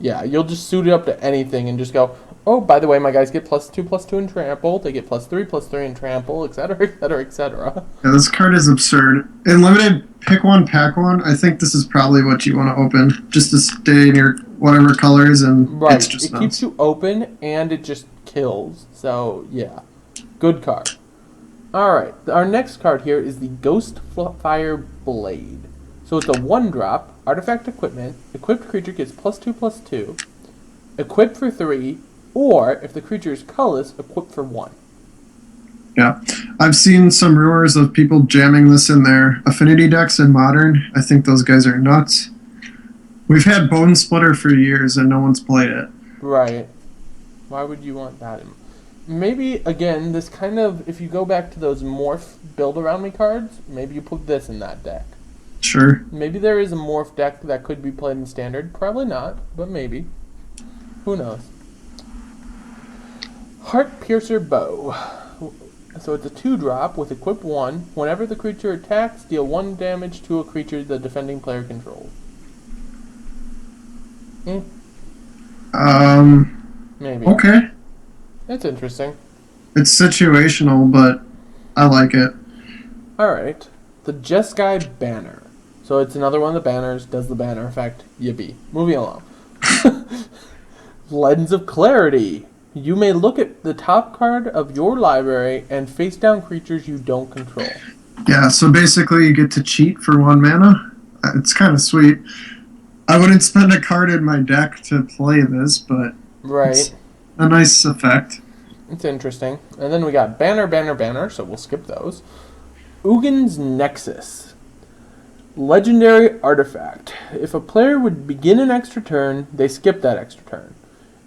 Yeah, you'll just suit it up to anything and just go, oh, by the way, my guys get +2/+2 in trample, they get +3/+3 in trample, etc., etc., etc. Yeah, this card is absurd. In Limited, pick one, pack one. I think this is probably what you want to open, just to stay in your whatever colors, and right. It's just it keeps you open, and it just kills. So, yeah. Good card. Alright, our next card here is the Ghostfire Blade. So it's a 1-drop, artifact equipment, equipped creature gets +2/+2, equipped for 3, or, if the creature is colorless, equipped for 1. Yeah. I've seen some rumors of people jamming this in their affinity decks in Modern. I think those guys are nuts. We've had Bone Splitter for years, and no one's played it. Right. Why would you want that in? Maybe, again, this kind of, if you go back to those Morph Build Around Me cards, maybe you put this in that deck. Sure. Maybe there is a Morph deck that could be played in Standard. Probably not, but maybe. Who knows? Heart Piercer Bow. So it's a 2-drop with equip 1. Whenever the creature attacks, deal 1 damage to a creature the defending player controls. Maybe. Okay. That's interesting. It's situational, but I like it. Alright. The Jeskai Banner. So it's another one of the banners, does the banner effect. Yippee. Moving along. Lens of Clarity. You may look at the top card of your library and face down creatures you don't control. Yeah, so basically you get to cheat for 1 mana. It's kind of sweet. I wouldn't spend a card in my deck to play this, but right. It's a nice effect. It's interesting. And then we got Banner, so we'll skip those. Ugin's Nexus. Legendary artifact. If a player would begin an extra turn, they skip that extra turn.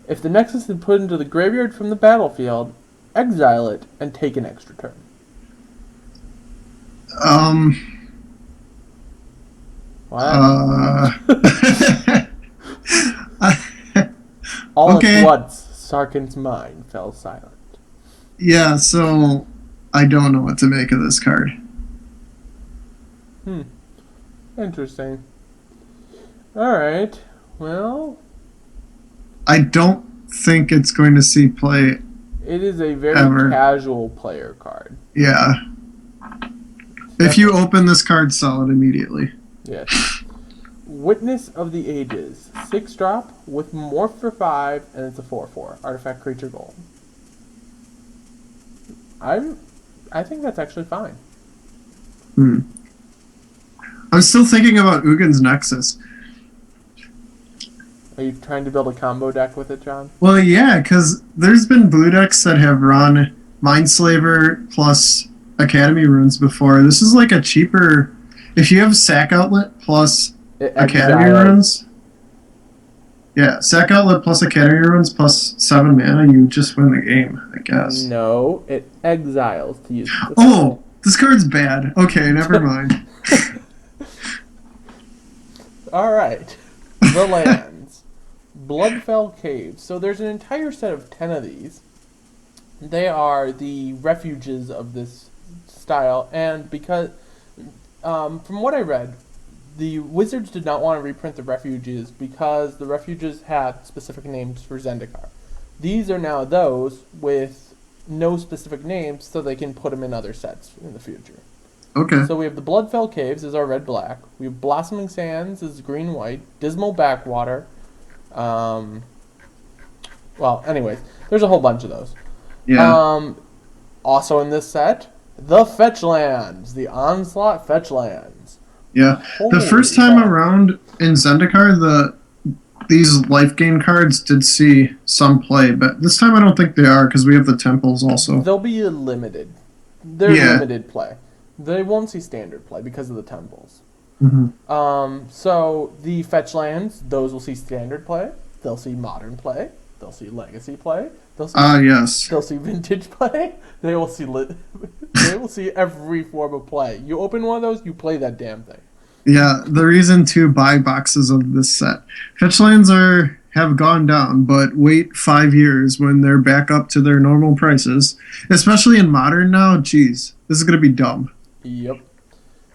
If the Nexus is put into the graveyard from the battlefield, exile it and take an extra turn. All okay. at once, Sarkin's mind fell silent. Yeah, so I don't know what to make of this card. Interesting. Alright, well... I don't think it's going to see play. It is a very casual player card. Yeah. If you open this card, sell it immediately. Yes. Witness of the Ages. 6-drop with Morph for 5, and it's a 4/4. Artifact creature gold. I think that's actually fine. I'm still thinking about Ugin's Nexus. Are you trying to build a combo deck with it, John? Well, yeah, because there's been blue decks that have run Mindslaver plus Academy runes before. This is like a cheaper... If you have Sack Outlet plus Academy runes... Yeah, Sack Outlet plus Academy runes plus 7 mana, you just win the game, I guess. No, it exiles to use it. Oh, this card's bad. Okay, never mind. Alright. The lands. Bloodfell Caves. So there's an entire set of 10 of these. They are the refuges of this style, and because, from what I read, the Wizards did not want to reprint the refuges because the refuges had specific names for Zendikar. These are now those with no specific names, so they can put them in other sets in the future. Okay. So we have the Bloodfell Caves as our red-black. We have Blossoming Sands as green-white. Dismal Backwater. Well, anyways, there's a whole bunch of those. Yeah. Also in this set, the fetch lands, the onslaught fetch lands. Yeah. The Holy first time crap. around in Zendikar, these life gain cards did see some play, but this time I don't think they are because we have the temples also. They'll be limited. They're Yeah. limited play. They won't see standard play because of the temples. Mm-hmm. So the fetch lands, those will see standard play. They'll see modern play. They'll see legacy play. Yes. They'll see vintage play. They will see they will see every form of play. You open one of those, you play that damn thing. Yeah, the reason to buy boxes of this set. Fetchlands have gone down, but wait 5 years when they're back up to their normal prices. Especially in modern now, geez, this is gonna be dumb. Yep.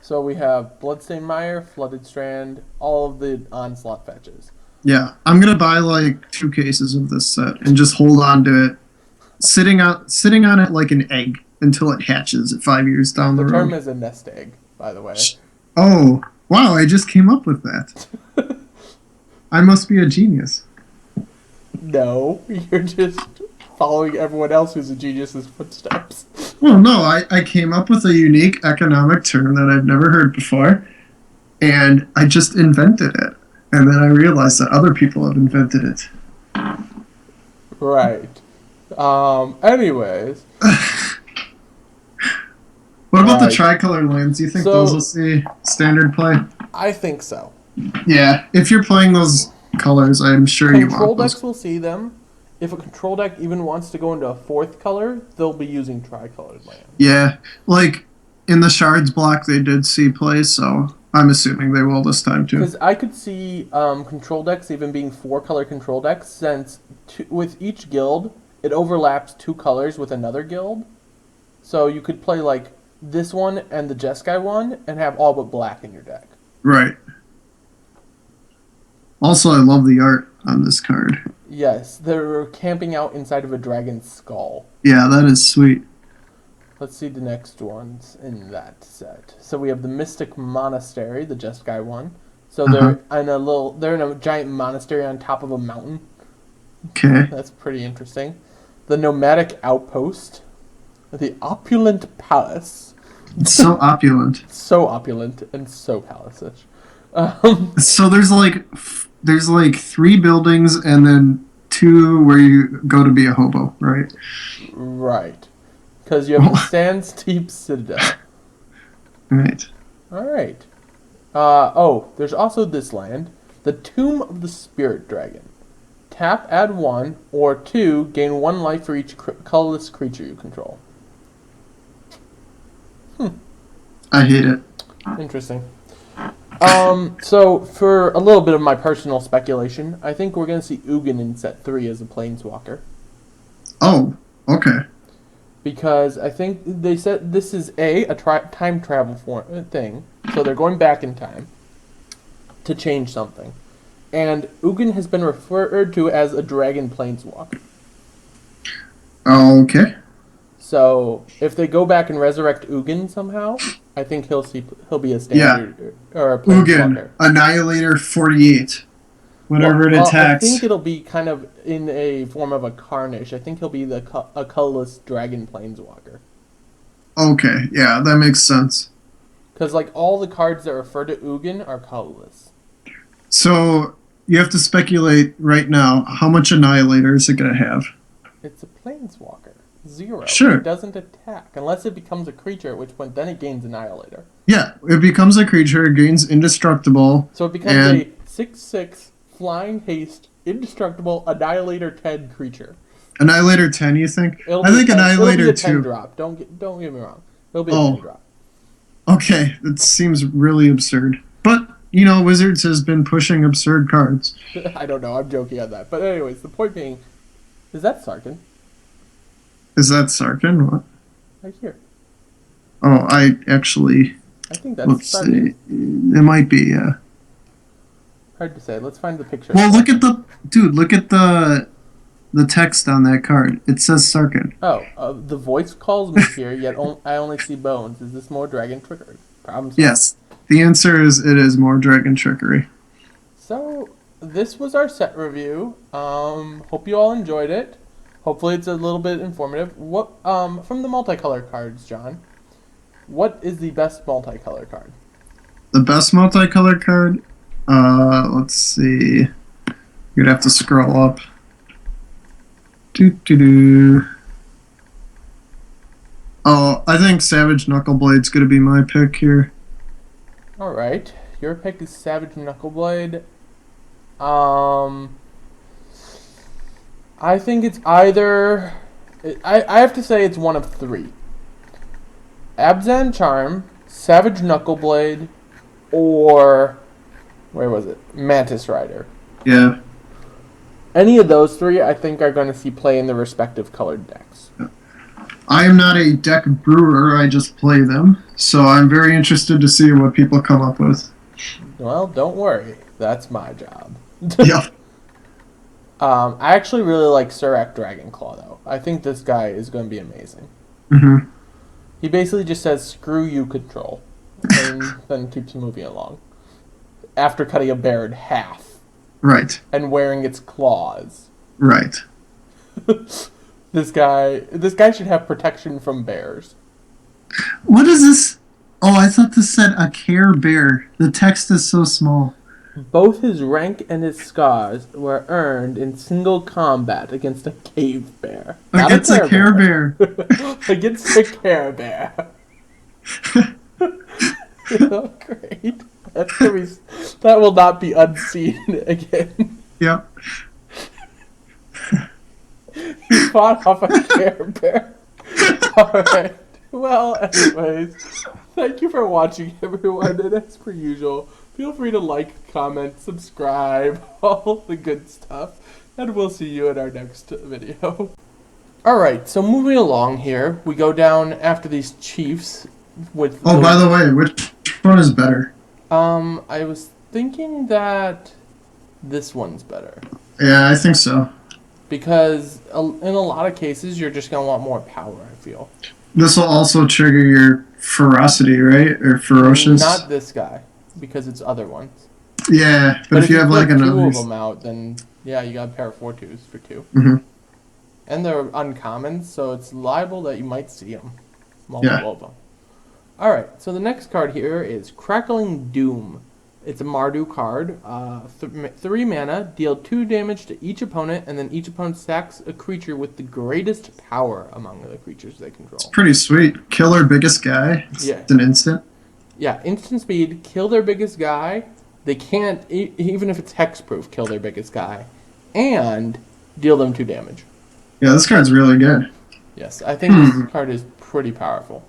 So we have Bloodstained Mire, Flooded Strand, all of the onslaught fetches. Yeah, I'm gonna buy like 2 cases of this set and just hold on to it, sitting on it like an egg until it hatches at 5 years down the The road. term is a nest egg, by the way. Oh, wow! I just came up with that. I must be a genius. No, you're just following everyone else who's a genius's footsteps. Well, no, I came up with a unique economic term that I've never heard before, and I just invented it. And then I realized that other people have invented it. Right. Anyways. What about the Right. tricolor lands? Do you think So- those will see standard play? I think so. Yeah, if you're playing those colors, I'm sure you Control want those. decks will see them. If a control deck even wants to go into a fourth color, they'll be using tricolored land. Yeah, like in the shards block, they did see play, so I'm assuming they will this time too. Because I could see control decks even being 4-color control decks, since with each guild, it overlaps 2 colors with another guild. So you could play like this one and the Jeskai one and have all but black in your deck. Right. Also, I love the art on this card. Yes, they're camping out inside of a dragon's skull. Yeah, that is sweet. Let's see the next ones in that set. So we have the Mystic Monastery, the Jeskai one. So they're in a giant monastery on top of a mountain. Okay. That's pretty interesting. The Nomadic Outpost, the Opulent Palace. It's so opulent. So opulent and so palace-ish. So there's like 3 buildings and then 2 where you go to be a hobo, right? Right. Because you have the Sand Steep Citadel. Right. Alright. There's also this land. The Tomb of the Spirit Dragon. Tap, add 1, or 2, gain 1 life for each colorless creature you control. I hate it. Interesting. So, for a little bit of my personal speculation, I think we're going to see Ugin in set 3 as a Planeswalker. Oh, okay. Because I think they said this is a time travel thing, so they're going back in time to change something. And Ugin has been referred to as a dragon planeswalker. Okay. So if they go back and resurrect Ugin somehow, I think he'll be a standard or a planeswalker. Ugin, Annihilator 48. Whenever it attacks. I think it'll be kind of in a form of a Carnage. I think he'll be a colorless dragon planeswalker. Okay, yeah, that makes sense. Because like all the cards that refer to Ugin are colorless. So you have to speculate right now, how much Annihilator is it going to have? It's a planeswalker. 0. Sure. It doesn't attack unless it becomes a creature, at which point then it gains Annihilator. Yeah, it becomes a creature, gains indestructible. So it becomes a 6/6 flying haste indestructible Annihilator 10 creature. Annihilator 10, you think? It'll I be think 10, Annihilator it'll be a 10 2. drop. Don't get me wrong. It'll be a 10 drop. Okay, that seems really absurd. But, you know, Wizards has been pushing absurd cards. I don't know. I'm joking on that. But anyways, the point being, is that Sarkhan? Is that Sarkhan? What? Right here. Oh, I think that's let's Sarkhan. see. It might be, yeah. Hard to say. Let's find the picture. Well, look at the text on that card. It says Sarkhan. Oh, the voice calls me here, yet I only see bones. Is this more dragon trickery? Problem solved. Yes. The answer is it is more dragon trickery. So, this was our set review. Hope you all enjoyed it. Hopefully it's a little bit informative. What from the multicolor cards, John? What is the best multicolor card? The best multicolor card? Let's see. You'd have to scroll up. Doo-doo-doo. Oh, I think Savage Knuckleblade's going to be my pick here. Alright. Your pick is Savage Knuckleblade. I think it's either... I have to say it's one of three. Abzan Charm, Savage Knuckleblade, or... where was it? Mantis Rider. Yeah. Any of those three, I think, are going to see play in the respective colored decks. I am not a deck brewer, I just play them. So I'm very interested to see what people come up with. Well, don't worry. That's my job. Yeah. I actually really like Surak Dragonclaw, though. I think this guy is going to be amazing. Mm-hmm. He basically just says, screw you, control. And then keeps moving along. After cutting a bear in half. Right. And wearing its claws. Right. This guy should have protection from bears. What is this? Oh, I thought this said a Care Bear. The text is so small. Both his rank and his scars were earned in single combat against a cave bear. Against a Care Bear. Against a Care Bear. Oh, great. That will not be unseen again. Yep. He fought off a Care Bear. Alright. Well, anyways, thank you for watching, everyone. And as per usual, feel free to like, comment, subscribe, all the good stuff. And we'll see you in our next video. Alright, so moving along here, we go down after these chiefs with... Oh, by the way, which one is better? I was thinking that this one's better. Yeah, I think so. Because in a lot of cases, you're just going to want more power, I feel. This will also trigger your ferocity, right? Or ferocious? Not this guy, because it's other ones. Yeah, but if you have like another... two of them out, then yeah, you got a pair of 4/2s for 2. Mm-hmm. And they're uncommons, so it's liable that you might see them. Multiple of them. Alright, so the next card here is Crackling Doom. It's a Mardu card. 3 mana, deal 2 damage to each opponent, and then each opponent sacks a creature with the greatest power among the creatures they control. It's pretty sweet. Kill their biggest guy. It's an instant. Yeah, instant speed, kill their biggest guy. They can't, even if it's hexproof, kill their biggest guy. And deal them 2 damage. Yeah, this card's really good. Yes, I think this card is pretty powerful.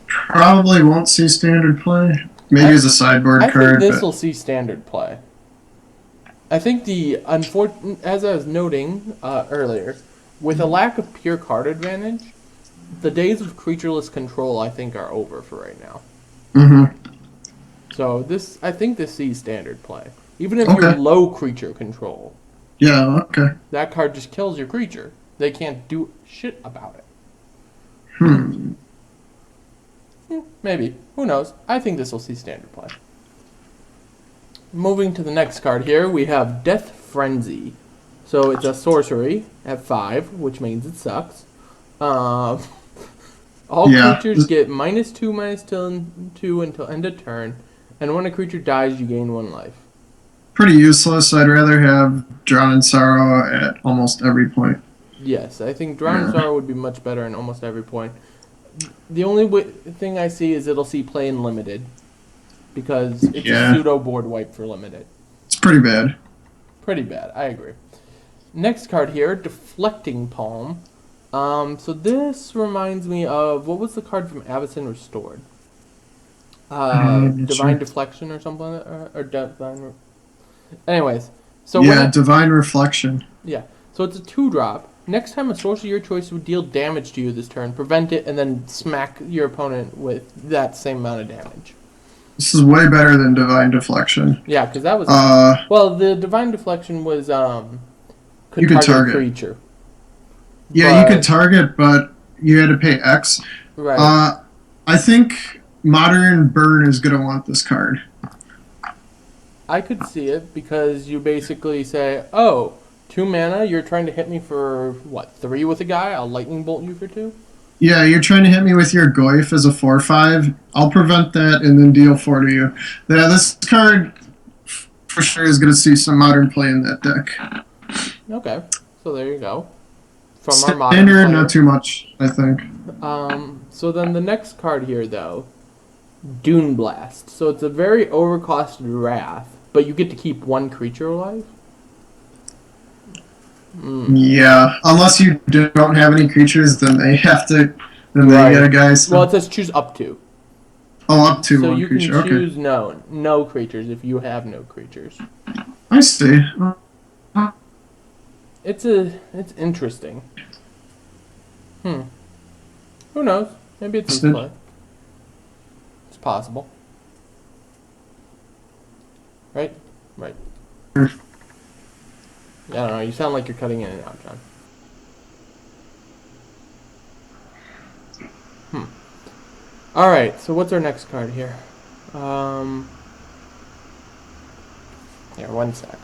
Probably won't see standard play. Maybe as a sideboard card. I think this will see standard play. I think as I was noting earlier, with a lack of pure card advantage, the days of creatureless control I think are over for right now. Mm-hmm. So I think this sees standard play. Even if you're low creature control. Yeah, okay. That card just kills your creature. They can't do shit about it. Maybe. Who knows? I think this will see standard play. Moving to the next card here, we have Death Frenzy. So it's a sorcery at 5, which means it sucks. All creatures get -2/-2 until end of turn, and when a creature dies, you gain 1 life. Pretty useless. I'd rather have Drown in Sorrow at almost every point. Yes, I think Drown in Sorrow would be much better in almost every point. The only thing I see is it'll see play in limited, because it's a pseudo board wipe for limited. It's pretty bad. Pretty bad, I agree. Next card here, Deflecting Poem. So this reminds me of, what was the card from Avacyn Restored? Divine Deflection or something like that, or Divine... Anyways, so Divine Reflection. Yeah, so it's a 2-drop. Next time a sorcery of your choice would deal damage to you this turn, prevent it, and then smack your opponent with that same amount of damage. This is way better than Divine Deflection. Yeah, because that was... well, the Divine Deflection was... you could target a creature. Yeah, you could target, but you had to pay X. Right. I think Modern Burn is going to want this card. I could see it because you basically say, oh, 2 mana, you're trying to hit me for, what, 3 with a guy? I'll lightning bolt you for 2? Yeah, you're trying to hit me with your Goyf as a 4/5. I'll prevent that and then deal 4 to you. Yeah, this card for sure is going to see some modern play in that deck. Okay, so there you go. From our modern Standard, player. not too much, I think. So then the next card here, though, Dune Blast. So it's a very overcosted Wrath, but you get to keep 1 creature alive. Yeah, unless you don't have any creatures, then they have to. Then they get a guy. So. Well, it says choose up to. Oh, up to So 1 you creature. can Okay. choose no creatures if you have no creatures. I see. It's interesting. Who knows? Maybe it's in play. It's possible. Right? Right. I don't know. You sound like you're cutting in and out, John. All right. So what's our next card here? Here, 1 sec.